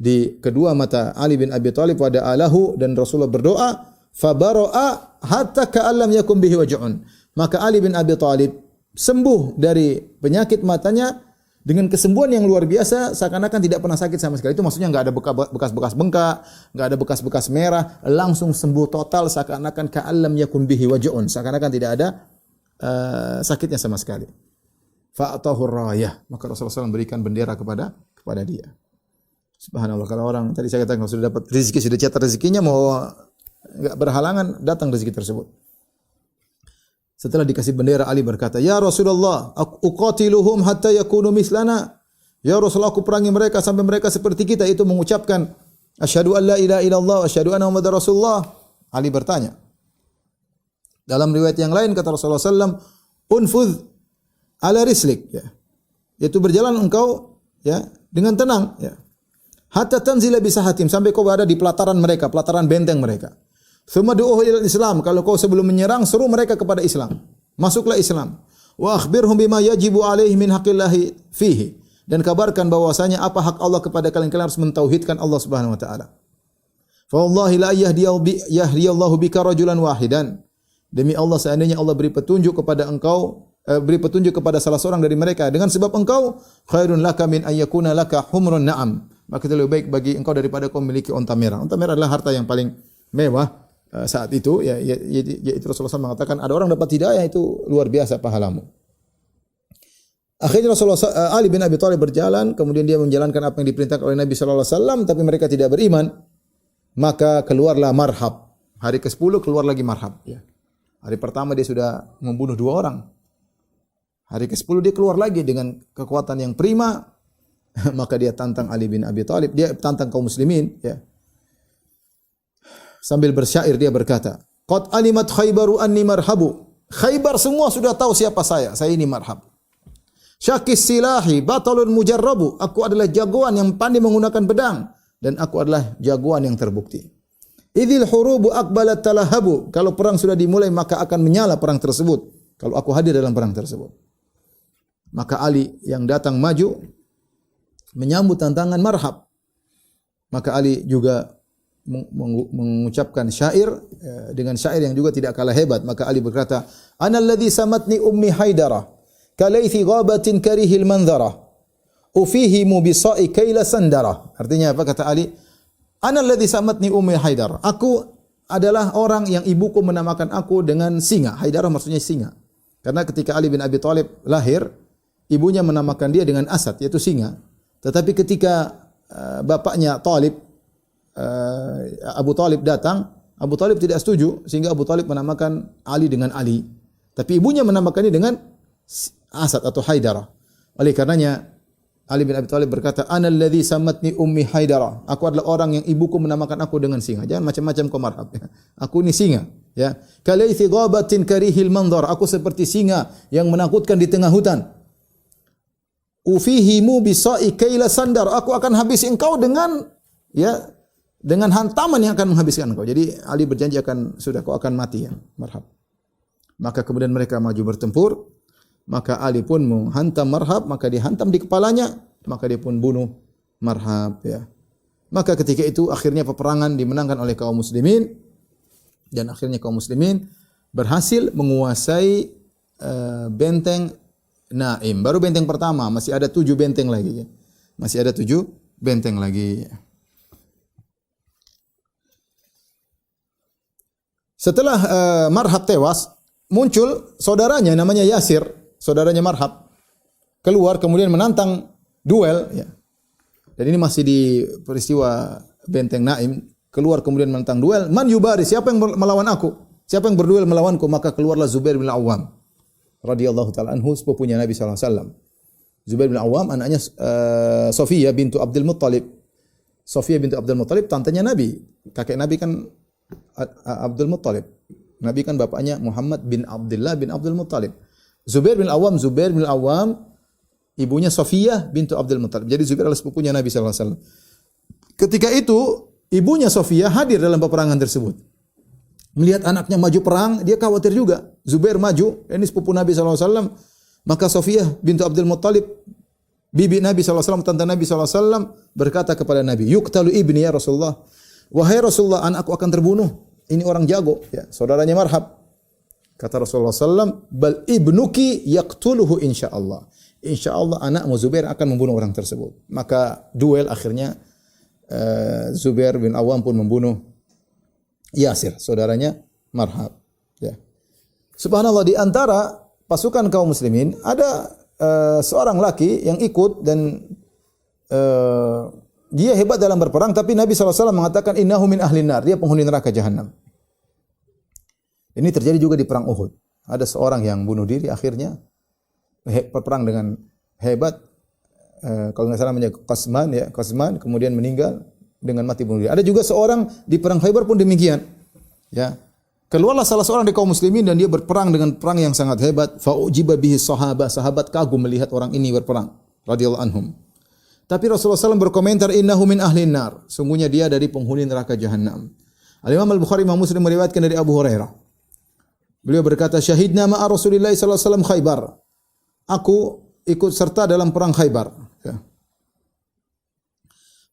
Speaker 2: di kedua mata Ali bin Abi Thalib, wa da'alahu, dan Rasulullah berdoa, fabara'a hatta ka'allam yakum bihi waj'un. Maka Ali bin Abi Thalib sembuh dari penyakit matanya dengan kesembuhan yang luar biasa, seakan-akan tidak pernah sakit sama sekali. Itu maksudnya enggak ada bekas-bekas bengkak, enggak ada bekas-bekas merah, langsung sembuh total, seakan-akan ka'allam yakum bihi waj'un, seakan-akan tidak ada sakitnya sama sekali. Fa'atahu rayah, maka Rasulullah SAW memberikan bendera kepada dia. Subhanallah, kalau orang tadi saya katakan sudah dapat rezeki, sudah cetak rezekinya, mau enggak berhalangan datang rezeki tersebut. Setelah dikasih bendera, Ali berkata, "Ya Rasulullah, uqatiluhum hatta yakunu mislana." Ya Rasulullah, aku perangi mereka sampai mereka seperti kita, itu mengucapkan asyhadu an la ilaha illallah wa asyhadu anna muhammadar rasulullah. Ali bertanya. Dalam riwayat yang lain kata Rasulullah SAW, "Unfudh ala rislik," ya. Yaitu berjalan engkau ya dengan tenang ya. Hatta tanzila bisahatim, sampai kau berada di pelataran mereka, pelataran benteng mereka. Tsumma du'uhu ila Islam, kalau kau sebelum menyerang seru mereka kepada Islam. Masuklah Islam. Wa akhbirhum bima yajibu alaihi min haqqillahi fihi, dan kabarkan bahwasanya apa hak Allah kepada kalian, kalian harus mentauhidkan Allah Subhanahu wa taala. Fa wallahi la yahdiyallahu bika rajulan wahidan. Demi Allah, seandainya Allah beri petunjuk kepada engkau, beri petunjuk kepada salah seorang dari mereka dengan sebab engkau, khairun laka min ayyakuna laka humrun na'am, maka itu lebih baik bagi engkau daripada kau memiliki unta merah. Unta merah adalah harta yang paling mewah saat itu ya, itu Rasulullah SAW mengatakan ada orang dapat hidayah itu luar biasa pahalamu. Akhirnya Ali bin Abi Thalib berjalan, kemudian dia menjalankan apa yang diperintahkan oleh Nabi sallallahu alaihi wasallam, tapi mereka tidak beriman. Maka keluarlah marhab. Hari ke-10 keluar lagi marhab ya. Hari pertama dia sudah membunuh 2 orang. Hari ke-10 dia keluar lagi dengan kekuatan yang prima, maka dia tantang Ali bin Abi Thalib, dia tantang kaum muslimin ya. Sambil bersyair dia berkata, "Qad alimat Khaybaru anni marhabu." Khaybar semua sudah tahu siapa saya ini marhab. "Syakis silahi batalun mujarrabu." Aku adalah jagoan yang pandai menggunakan pedang dan aku adalah jagoan yang terbukti. "Idzil hurubu aqbalat talahabu." Kalau perang sudah dimulai maka akan menyala perang tersebut. Kalau aku hadir dalam perang tersebut. Maka Ali yang datang maju menyambut tantangan marhab. Maka Ali juga mengucapkan syair dengan syair yang juga tidak kalah hebat. Maka Ali berkata, "Ana alladhi samatni ummi Haidara, kalaythi ghabatin karihil manzara, ufihimu bisa'i kayla sandara." Artinya apa kata Ali? "Ana alladhi samatni ummi Haidara." Aku adalah orang yang ibuku menamakan aku dengan singa. Haidara maksudnya singa. Karena ketika Ali bin Abi Thalib lahir, ibunya menamakan dia dengan Asad, yaitu singa. Tetapi ketika bapaknya Talib Abu Talib datang, Abu Talib tidak setuju sehingga Abu Talib menamakan Ali dengan Ali. Tapi ibunya menamakannya dengan Asad atau Haidarah. Oleh karenanya Ali bin Abi Thalib berkata, "Ana alladzi sammatni ummi Haidarah." Aku adalah orang yang ibuku menamakan aku dengan singa. Jangan macam-macam kau marhab. Ya. Aku ini singa, ya. Kalaithi ghabatin karihil manzar. Aku seperti singa yang menakutkan di tengah hutan. Ufihimu bisa'i kaila sandar. Aku akan habisi engkau dengan hantaman yang akan menghabiskan engkau. Jadi Ali berjanji kau akan mati, ya. Marhab. Maka kemudian mereka maju bertempur. Maka Ali pun menghantam Marhab, maka dihantam di kepalanya, maka dia pun bunuh Marhab, ya. Maka ketika itu akhirnya peperangan dimenangkan oleh kaum muslimin dan akhirnya kaum muslimin berhasil menguasai benteng Naim. Baru benteng pertama, masih ada 7 benteng lagi, ya. Masih ada 7 benteng lagi. Setelah Marhab tewas, muncul saudaranya namanya Yasir, saudaranya Marhab, keluar kemudian menantang duel, ya. Dan ini masih di peristiwa benteng Naim, keluar kemudian menantang duel. Man yubari, siapa yang melawan aku? Siapa yang berduel melawanku? Maka keluarlah Zubair bin Awam radhiyallahu taala anhu, sepupunya Nabi sallallahu alaihi wasallam. Zubair bin Awam anaknya Sofiyah bintu Abdul Muttalib. Sofiyah bintu Abdul Muttalib tantenya Nabi. Kakek Nabi kan Abdul Muttalib. Nabi kan bapaknya Muhammad bin Abdullah bin Abdul Muttalib. Zubair bin Awam, ibunya Sofiyah bintu Abdul Muttalib. Jadi Zubair adalah sepupunya Nabi sallallahu alaihi wasallam. Ketika itu, ibunya Sofiyah hadir dalam peperangan tersebut. Melihat anaknya maju perang, dia khawatir juga. Zubair maju, ini sepupu Nabi sallallahu alaihi wasallam. Maka Sofiyah bintu Abdul Muttalib, bibi Nabi sallallahu alaihi wasallam, tante Nabi sallallahu alaihi wasallam, berkata kepada Nabi, "Yuqtalu ibni ya Rasulullah." Wahai Rasulullah, anakku akan terbunuh. Ini orang jago, ya, saudaranya Marhab. Kata Rasulullah SAW, "Bal ibnuki yaqtuluhu insyaallah." Insyaallah anakmu Zubair akan membunuh orang tersebut. Maka duel akhirnya Zubair bin Awam pun membunuh Yasir, saudaranya Marhab. Ya. Subhanallah, di antara pasukan kaum muslimin ada seorang laki yang ikut dan dia hebat dalam berperang, tapi Nabi SAW mengatakan innahu min ahlin nar, dia penghuni neraka jahanam. Ini terjadi juga di perang Uhud. Ada seorang yang bunuh diri akhirnya berperang dengan hebat. Kalau nggak salah namanya Qasman, kemudian meninggal dengan mati bunuh diri. Ada juga seorang di perang Khaybar pun demikian. Ya. Keluarlah salah seorang di kaum muslimin dan dia berperang dengan perang yang sangat hebat. Fa'ujiba bihi sahabat kagum melihat orang ini berperang radhiyallahu anhum. Tapi Rasulullah SAW berkomentar innahu min ahlin nar. Sungguhnya dia dari penghuni neraka jahanam. Al-Imam Al-Bukhari Imam Muslim meriwayatkan dari Abu Hurairah. Beliau berkata, "Syahidna ma'a Rasulillah sallallahu alaihi wasallam Khaybar." Aku ikut serta dalam perang Khaybar. Ya.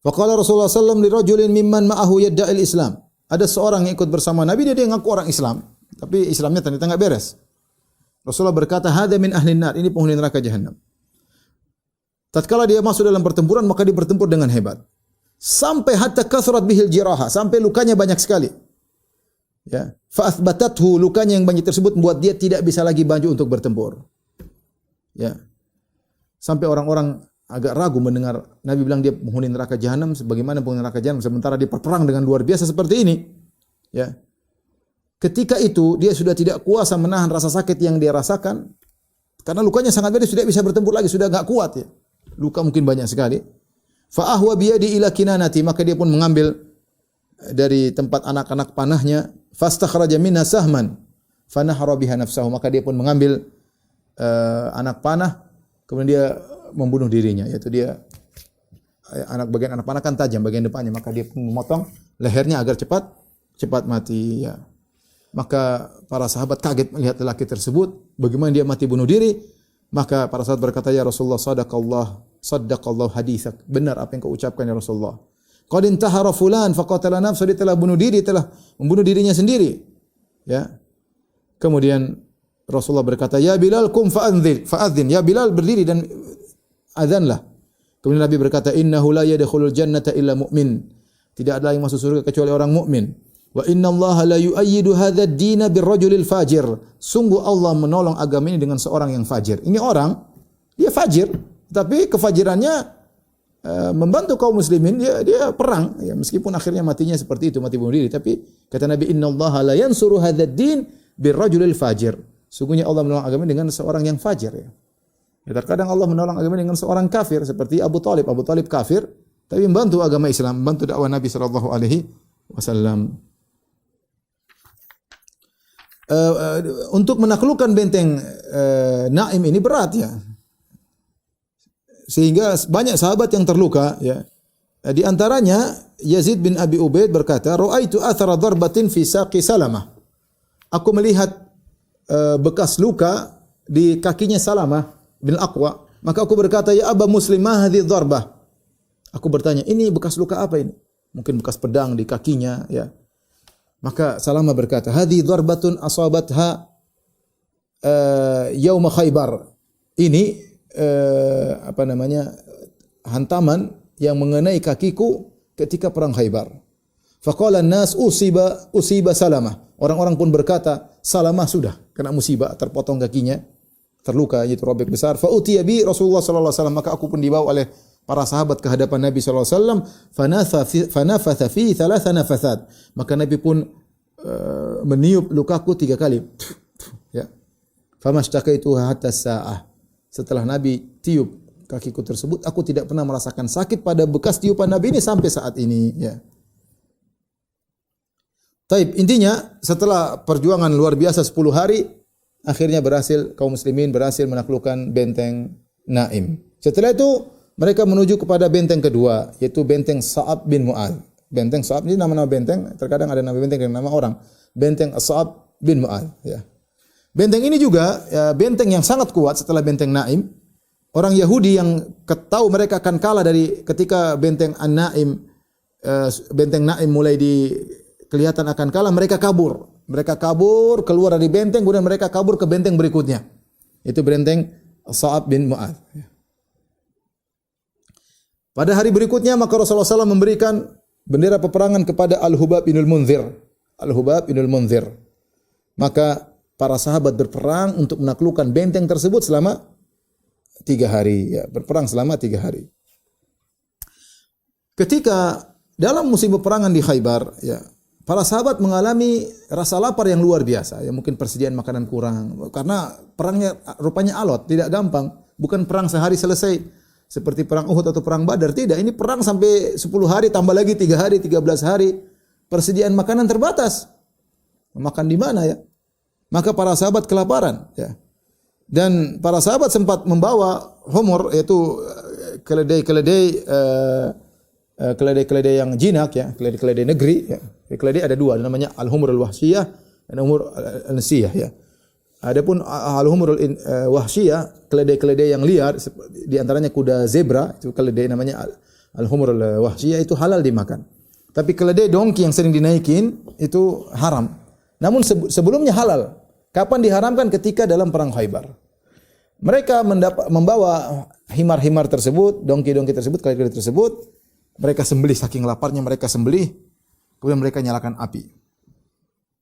Speaker 2: Faqala Rasulullah sallallahu alaihi wasallam li rajulin mimman ma'ahu yadda'il Islam. Ada seorang yang ikut bersama Nabi, dia ngaku orang Islam, tapi Islamnya ternyata enggak beres. Rasulullah berkata, "Hada min ahlin nar." Ini penghuni neraka jahanam. Tatkala dia masuk dalam pertempuran, maka dia bertempur dengan hebat. Sampai hatta kasrat bihil jiraha, sampai lukanya banyak sekali. Ya, fa athbatathu, lukanya yang banyak tersebut membuat dia tidak bisa lagi maju untuk bertempur. Ya. Sampai orang-orang agak ragu mendengar Nabi bilang dia penghuni neraka jahanam, sebagaimana penghuni neraka jahanam sementara dia berperang dengan luar biasa seperti ini. Ya. Ketika itu dia sudah tidak kuasa menahan rasa sakit yang dia rasakan karena lukanya sangat berat, sudah bisa bertempur lagi, sudah enggak kuat, ya. Luka mungkin banyak sekali. Fa ahwa biyadi ila kinanati, maka dia pun mengambil dari tempat anak-anak panahnya, fastakhraja minha sahman fanahara biha nafsahu, maka dia pun mengambil anak panah, kemudian dia membunuh dirinya, yaitu dia bagian anak panah kan tajam bagian depannya, maka dia pun memotong lehernya agar cepat mati, ya. Maka para sahabat kaget melihat lelaki tersebut, bagaimana dia mati bunuh diri. Maka para sahabat berkata, "Ya Rasulullah, sadaqallahu haditsak." Benar apa yang kau ucapkan ya Rasulullah. Qad intahara fulan faqatala nafsahu, dia telah bunuh diri, telah membunuh dirinya sendiri. Ya. Kemudian Rasulullah berkata, "Ya Bilal kum fa'adzin." Ya Bilal, berdiri dan azanlah. Kemudian Nabi berkata, "Innahu la yadkhulul jannata illa mu'min." Tidak ada yang masuk surga kecuali orang mukmin. Wa innallaha la yu'ayyidu hadzal dina birrajulil fajir. Sungguh Allah menolong agama ini dengan seorang yang fajir. Ini orang dia fajir, tapi kefajirannya membantu kaum muslimin, dia perang, ya, meskipun akhirnya matinya seperti itu, mati bunuh diri. Tapi kata Nabi, Innallaha la yansuru hadzal din birrajulil fajir. Sungguhnya Allah menolong agama dengan seorang yang fajir. Ya. Ya, terkadang Allah menolong agama dengan seorang kafir seperti Abu Talib. Abu Talib kafir, tapi membantu agama Islam, membantu dakwah Nabi sallallahu alaihi wasallam. Untuk menaklukkan benteng Naim ini berat ya. Sehingga banyak sahabat yang terluka ya. Di antaranya Yazid bin Abi Ubaid berkata, "Ra'aitu athara darbatin fi saqi Salamah." Aku melihat bekas luka di kakinya Salamah bin Aqwa, maka aku berkata, "Ya Aba Muslim, ma hadhihi dharbah?" Aku bertanya, "Ini bekas luka apa ini?" Mungkin bekas pedang di kakinya, ya. Maka Salamah berkata, "Hadhihi dharbatun asabatha yauma Khaybar." Ini hantaman yang mengenai kakiku ketika perang Khaybar. Faqala an-nas usiba Salamah. Orang-orang pun berkata, Salamah sudah kena musibah, terpotong kakinya, terluka, yaitu robek besar. Fa utiya bi Rasulullah sallallahu alaihi wasallam, maka aku pun dibawa oleh para sahabat ke hadapan Nabi sallallahu alaihi wasallam, fanafatha fi thalatha nafathat. Maka Nabi pun meniup lukaku 3 kali. Ya. Famashtaqaituha hatta sa'ah. Setelah Nabi tiup kakiku tersebut, aku tidak pernah merasakan sakit pada bekas tiupan Nabi ini sampai saat ini, ya. Taib, intinya setelah perjuangan luar biasa 10 hari, akhirnya kaum muslimin berhasil menaklukkan benteng Naim. Setelah itu mereka menuju kepada benteng kedua, yaitu benteng Sa'ab bin Mu'adz. Benteng Sa'ab ini nama-nama benteng, terkadang ada nama benteng dan nama orang. Benteng Sa'ab bin Mu'adz, ya. Benteng ini juga ya, benteng yang sangat kuat setelah benteng Naim. Orang Yahudi yang tahu mereka akan kalah dari ketika benteng An-Naim, benteng Naim mulai kelihatan akan kalah, mereka kabur. Mereka kabur keluar dari benteng, kemudian mereka kabur ke benteng berikutnya. Itu benteng Sa'ab bin Mu'adz. Pada hari berikutnya maka Rasulullah SAW memberikan bendera peperangan kepada Al-Hubab bin Al-Munzir. Al-Hubab bin Al-Munzir. Maka para sahabat berperang untuk menaklukkan benteng tersebut selama 3 hari. Ya, berperang selama 3 hari. Ketika dalam musim peperangan di Khaybar, ya, para sahabat mengalami rasa lapar yang luar biasa. Ya, mungkin persediaan makanan kurang. Karena perangnya rupanya alot, tidak gampang. Bukan perang sehari selesai. Seperti perang Uhud atau perang Badar. Tidak, ini perang sampai 10 hari, tambah lagi 3 hari, 13 hari. Persediaan makanan terbatas. Makan di mana ya? Maka para sahabat kelaparan. Ya. Dan para sahabat sempat membawa humur, yaitu keledai yang jinak, ya, keledai negeri. Ya. Keledai ada 2, namanya al-humur al-wahsiyah dan humur al-nasiyah. Ya. Adapun al-humur al-wahsiyah, keledai yang liar, di antaranya kuda zebra, itu keledai namanya al-humur al-wahsiyah, itu halal dimakan. Tapi keledai dongki yang sering dinaikin itu haram. Namun sebelumnya halal. Kapan diharamkan? Ketika dalam perang Khaybar. Mereka membawa himar-himar tersebut, dongki-dongki tersebut, keledai tersebut. Mereka sembelih, saking laparnya mereka sembelih. Kemudian mereka nyalakan api.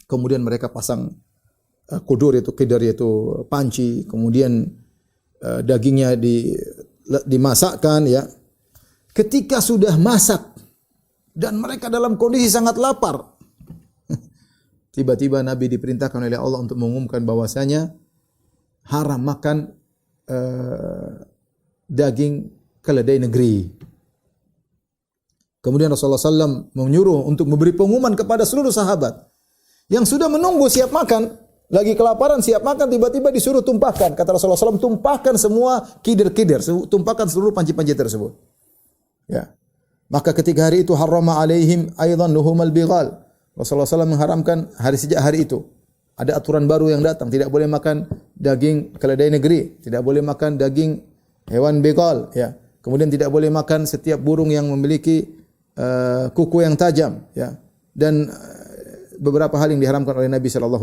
Speaker 2: Kemudian mereka pasang kidar yaitu panci. Kemudian dagingnya dimasakkan, ya. Ketika sudah masak dan mereka dalam kondisi sangat lapar, tiba-tiba Nabi diperintahkan oleh Allah untuk mengumumkan bahwasanya haram makan daging keledai negeri. Kemudian Rasulullah SAW menyuruh untuk memberi pengumuman kepada seluruh sahabat yang sudah menunggu siap makan, lagi kelaparan siap makan, tiba-tiba disuruh tumpahkan. Kata Rasulullah SAW, tumpahkan semua kidar-kidar, tumpahkan seluruh panci-panci tersebut. Ya. Maka ketika hari itu harrama alaihim aidan luhumal bighal. Rasulullah SAW mengharamkan sejak hari itu. Ada aturan baru yang datang. Tidak boleh makan daging keledai negeri. Tidak boleh makan daging hewan begal. Ya. Kemudian tidak boleh makan setiap burung yang memiliki kuku yang tajam. Ya. Dan beberapa hal yang diharamkan oleh Nabi SAW.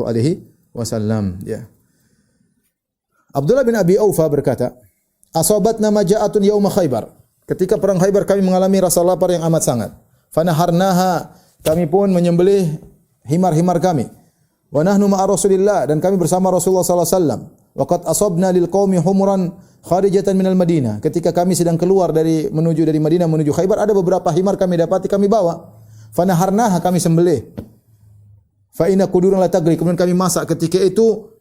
Speaker 2: Ya. Abdullah bin Abi Aufa berkata, Asabatna maja'atun yauma Khaybar. Ketika perang Khaybar kami mengalami rasa lapar yang amat sangat. Fanaharnaha. Kami pun menyembelih himar-himar kami. Wa nahnu ma'a Rasulillah, dan kami bersama Rasulullah sallallahu alaihi wasallam. Wa qad asabna lil qaumi humran kharijatan minal Madinah. Ketika kami sedang keluar dari Madinah menuju Khaybar, ada beberapa himar kami dapati, kami bawa. Fanaharnaha, kami sembelih. Fa inna quduran la tagri, kemudian kami masak. Ketika itu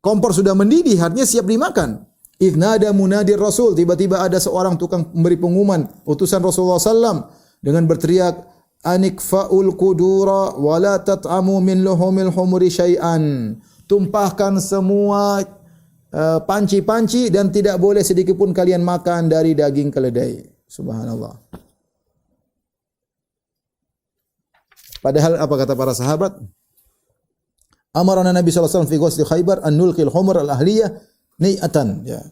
Speaker 2: kompor sudah mendidih, artinya siap dimakan. Idnada munadir Rasul, tiba-tiba ada seorang tukang memberi pengumuman, utusan Rasulullah sallam, dengan berteriak, anikfa'ul qudura wa la tat'amu min luhumil humuri syai'an. Tumpahkan semua panci-panci dan tidak boleh sedikit pun kalian makan dari daging keledai. Subhanallah. Padahal apa kata para sahabat? Amarana Nabi sallallahu alaihi wasallam fi ghusli Khaybar an nulqil humur al-ahliyah ni'atan, ya.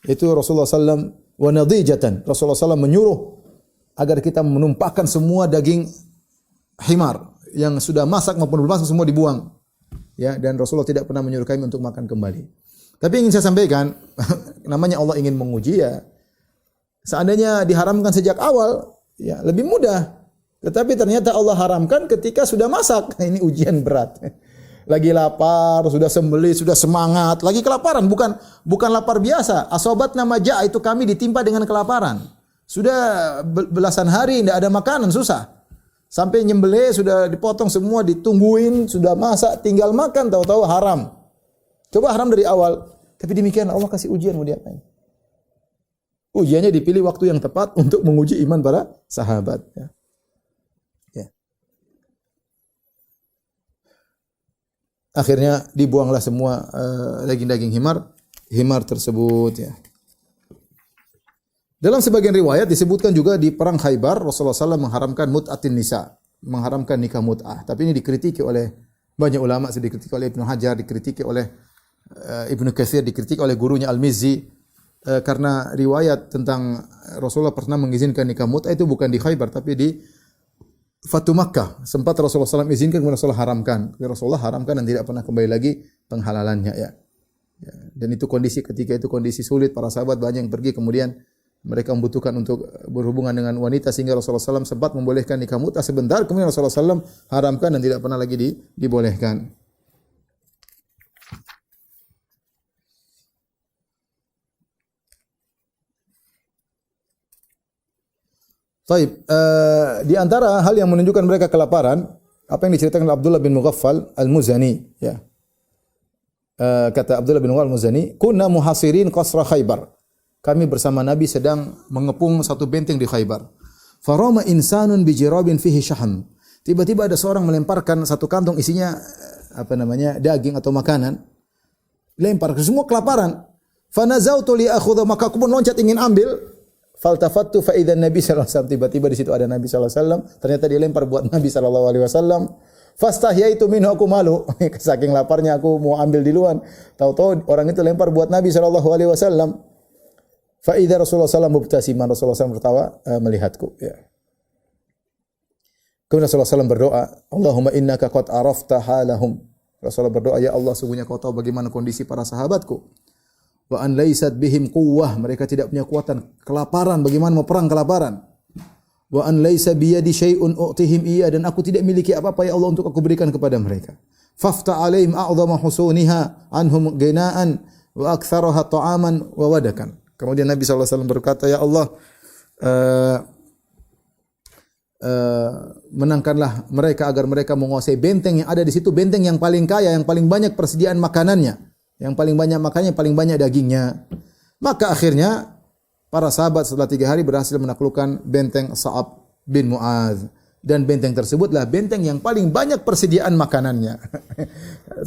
Speaker 2: Itu Rasulullah sallam wa nadijatan. Rasulullah sallam menyuruh agar kita menumpahkan semua daging himar yang sudah masak maupun belum masak semua dibuang. Ya, dan Rasulullah tidak pernah menyuruh kami untuk makan kembali. Tapi ingin saya sampaikan, namanya Allah ingin menguji, ya. Seandainya diharamkan sejak awal, ya lebih mudah. Tetapi ternyata Allah haramkan ketika sudah masak. Ini ujian berat. Lagi lapar, sudah sembelih, sudah semangat, lagi kelaparan, bukan lapar biasa. Asobat nama ja' itu kami ditimpa dengan kelaparan. Sudah belasan hari tidak ada makanan, susah. Sampai nyembelih sudah dipotong semua, ditungguin, sudah masak, tinggal makan, tahu-tahu haram. Coba haram dari awal. Tapi demikian Allah kasih ujian, mau diapain? Ujiannya dipilih waktu yang tepat untuk menguji iman para sahabat. Ya. Ya. Akhirnya dibuanglah semua daging-daging himar tersebut. Ya. Dalam sebagian riwayat disebutkan juga di perang Khaybar Rasulullah SAW mengharamkan mut'atin nisa, mengharamkan nikah mut'ah. Tapi ini dikritiki oleh banyak ulama, dikritiki oleh Ibnu Hajar, dikritiki oleh Ibnu Katsir, dikritiki oleh gurunya Al-Mizzi, karena riwayat tentang Rasulullah pernah mengizinkan nikah mut'ah itu bukan di Khaybar tapi di Fatu Makkah. Sempat Rasulullah SAW izinkan, kemudian Rasulullah haramkan. Rasulullah haramkan dan tidak pernah kembali lagi penghalalannya, ya. Dan itu kondisi ketika itu kondisi sulit, para sahabat banyak yang pergi, kemudian mereka membutuhkan untuk berhubungan dengan wanita sehingga Rasulullah SAW sempat membolehkan nikah mut'ah sebentar, kemudian Rasulullah SAW haramkan dan tidak pernah lagi dibolehkan. Taib, di antara hal yang menunjukkan mereka kelaparan, apa yang diceritakan oleh Abdullah bin Mughaffal Al-Muzani, ya. Kata Abdullah bin Mughaffal Al-Muzani, "Kunna muhasirin qasra Khaybar." Kami bersama Nabi sedang mengepung satu benteng di Khaybar. Farama insanun bijirabin fihi syaham. Tiba-tiba ada seorang melemparkan satu kantong isinya daging atau makanan. Lempar, semua kelaparan. Fanazautu li akhudha, maka aku pun loncat ingin ambil. Faltafattu fa idzan Nabi sallallahu alaihi wasallam. Tiba-tiba di situ ada Nabi sallallahu alaihi wasallam. Ternyata dia lempar buat Nabi sallallahu alaihi wasallam. Fastahyaitu minhu, aku malu. Saking laparnya aku mau ambil duluan. Tahu-tahu orang itu lempar buat Nabi sallallahu alaihi wasallam. Fa idza Rasulullah sallallahu mubtasiman, Rasulullah sallallahu tertawa melihatku, ya. Kemudian Rasulullah sallallahu berdoa, Allahumma innaka qad arafta halahum. Rasulullah berdoa, ya Allah, sungguhnya kau tahu bagaimana kondisi para sahabatku. Wa an laysat bihim quwwah, mereka tidak punya kekuatan, kelaparan, bagaimana mau perang kelaparan. Wa an laysa bi yadi syai'un u'tihim iya, dan aku tidak miliki apa-apa ya Allah untuk aku berikan kepada mereka. Fafta alaihim a'dhama husuniha anhum ghinaan wa aktsaraha ta'aman wa wadakan. Kemudian Nabi SAW berkata, ya Allah, menangkanlah mereka agar mereka menguasai benteng yang ada di situ, benteng yang paling kaya, yang paling banyak persediaan makanannya, yang paling banyak makanannya, paling banyak dagingnya. Maka akhirnya para sahabat setelah 3 hari berhasil menaklukkan benteng Sa'ab bin Mu'adz, dan benteng tersebutlah benteng yang paling banyak persediaan makanannya.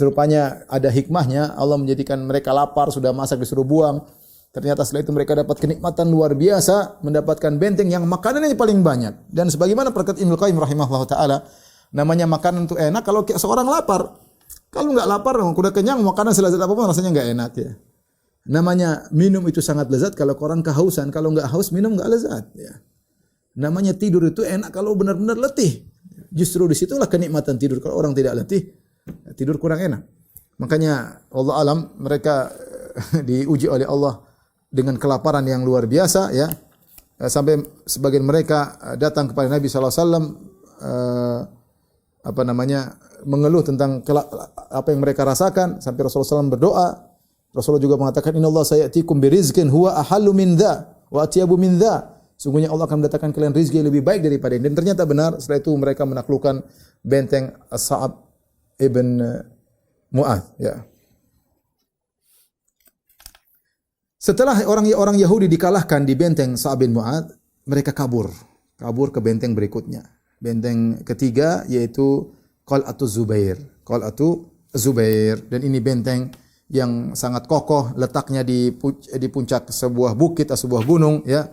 Speaker 2: Rupanya ada hikmahnya, Allah menjadikan mereka lapar, sudah masak disuruh buang. Ternyata setelah itu mereka dapat kenikmatan luar biasa, mendapatkan benteng yang makanannya paling banyak. Dan sebagaimana perkataan Ibnu Qayyim rahimahullah taala, namanya makanan itu enak kalau seorang lapar. Kalau enggak lapar, udah kenyang, makanan selezat apapun rasanya enggak enak, ya. Namanya minum itu sangat lezat kalau orang kehausan, kalau enggak haus minum enggak lezat, ya. Namanya tidur itu enak kalau benar-benar letih. Justru disitulah kenikmatan tidur. Kalau orang tidak letih, tidur kurang enak. Makanya Allah alam mereka diuji oleh Allah dengan kelaparan yang luar biasa, ya. Sampai sebagian mereka datang kepada Nabi sallallahu alaihi wasallam mengeluh tentang apa yang mereka rasakan sampai Rasulullah SAW berdoa. Rasulullah juga mengatakan innallaha sayatikum birizqin huwa ahallu min dza wa atyabu min dza. Sungguhnya Allah akan mendatangkan kalian rezeki yang lebih baik daripada ini. Dan ternyata benar, setelah itu mereka menaklukkan benteng As-Sa'ab ibn Mu'adz, ya. Setelah orang Yahudi dikalahkan di benteng Sa'ab bin Mu'adz, mereka kabur ke benteng berikutnya. Benteng ketiga yaitu Qal'atu Zubair. Qal'atu Zubair, dan ini benteng yang sangat kokoh, letaknya di puncak sebuah bukit atau sebuah gunung, ya.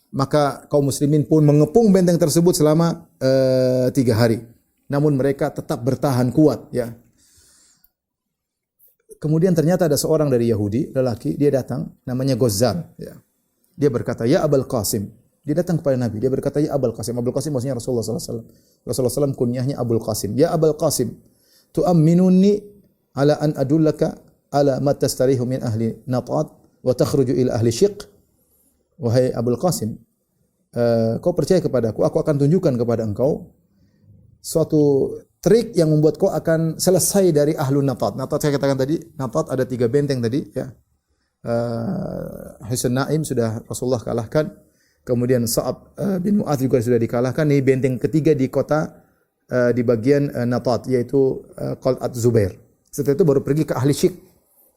Speaker 2: Maka kaum muslimin pun mengepung benteng tersebut selama 3 hari. Namun mereka tetap bertahan kuat, ya. Kemudian ternyata ada seorang dari Yahudi, lelaki, dia datang, namanya Ghazzal, ya. Dia berkata, "Ya Abul Qasim." Dia datang kepada Nabi, dia berkata, "Ya Abul Qasim." Abul Qasim maksudnya Rasulullah SAW. Rasulullah SAW kunyahnya Abul Qasim. "Ya Abul Qasim, tu'amminuni ala an adullaka ala ma tastarihu min ahli Natat wa takhruju ila ahli Syiq." Wahai Abul Qasim, kau percaya kepadaku, aku akan tunjukkan kepada engkau suatu trik yang membuat kau akan selesai dari ahlu Natat. Natat saya katakan tadi, Natat ada 3 benteng tadi, ya. Hisn Naim sudah Rasulullah kalahkan. Kemudian Sa'ab bin Mu'adz juga sudah dikalahkan. Ini benteng ketiga di kota di bagian Natat, yaitu Qal'at Zubair. Setelah itu baru pergi ke ahli Syiq.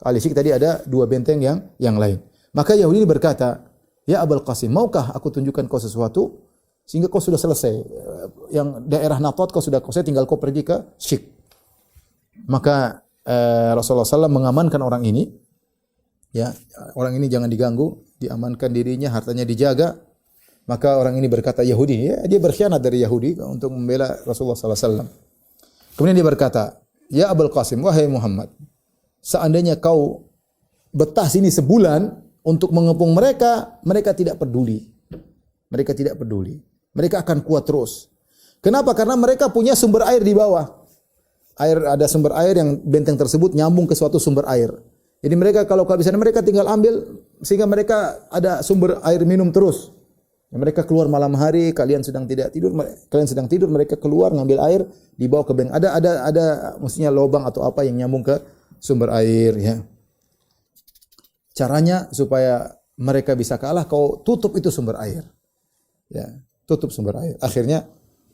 Speaker 2: Ahli Syiq tadi ada 2 benteng yang lain. Maka Yahudi ini berkata, "Ya Abul Qasim, maukah aku tunjukkan kau sesuatu sehingga kau sudah selesai? Yang daerah Natat kau sudah selesai, tinggal kau pergi ke Syiq." Maka Rasulullah SAW mengamankan orang ini. Ya, orang ini jangan diganggu, diamankan dirinya, hartanya dijaga. Maka orang ini berkata, Yahudi, ya, dia berkhianat dari Yahudi untuk membela Rasulullah SAW. Kemudian dia berkata, "Ya Abul Qasim, wahai Muhammad, seandainya kau betah sini sebulan untuk mengepung mereka, mereka tidak peduli. Mereka tidak peduli. Mereka akan kuat terus. Kenapa? Karena mereka punya sumber air di bawah. Ada sumber air yang benteng tersebut nyambung ke suatu sumber air. Jadi mereka kalau kehabisan mereka tinggal ambil sehingga mereka ada sumber air minum terus. Mereka keluar malam hari, kalian sedang tidur, mereka keluar ngambil air dibawa ke benteng. Ada maksudnya lubang atau apa yang nyambung ke sumber air, ya. Caranya supaya mereka bisa kalah, kau tutup itu sumber air. Ya, tutup sumber air. Akhirnya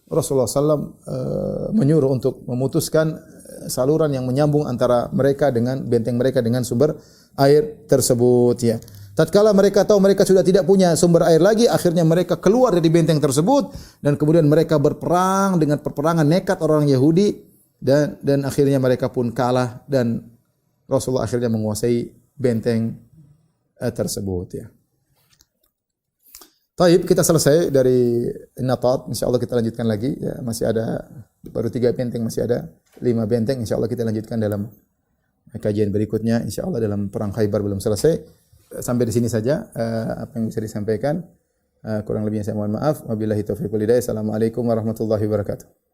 Speaker 2: Rasulullah SAW menyuruh untuk memutuskan saluran yang menyambung antara mereka dengan benteng mereka dengan sumber air tersebut, ya. Tatkala mereka tahu mereka sudah tidak punya sumber air lagi, akhirnya mereka keluar dari benteng tersebut dan kemudian mereka berperang dengan perperangan nekat orang Yahudi dan akhirnya mereka pun kalah dan Rasulullah akhirnya menguasai benteng tersebut, ya. Taib, kita selesai dari Natat. InsyaAllah kita lanjutkan lagi, ya. Masih ada baru 3 benteng, masih ada 5 benteng. InsyaAllah kita lanjutkan dalam kajian berikutnya. InsyaAllah dalam perang Khaybar belum selesai. Sampai di sini saja apa yang bisa disampaikan. Kurang lebihnya saya mohon maaf. Wabillahi taufiq wal hidayah. Assalamualaikum warahmatullahi wabarakatuh.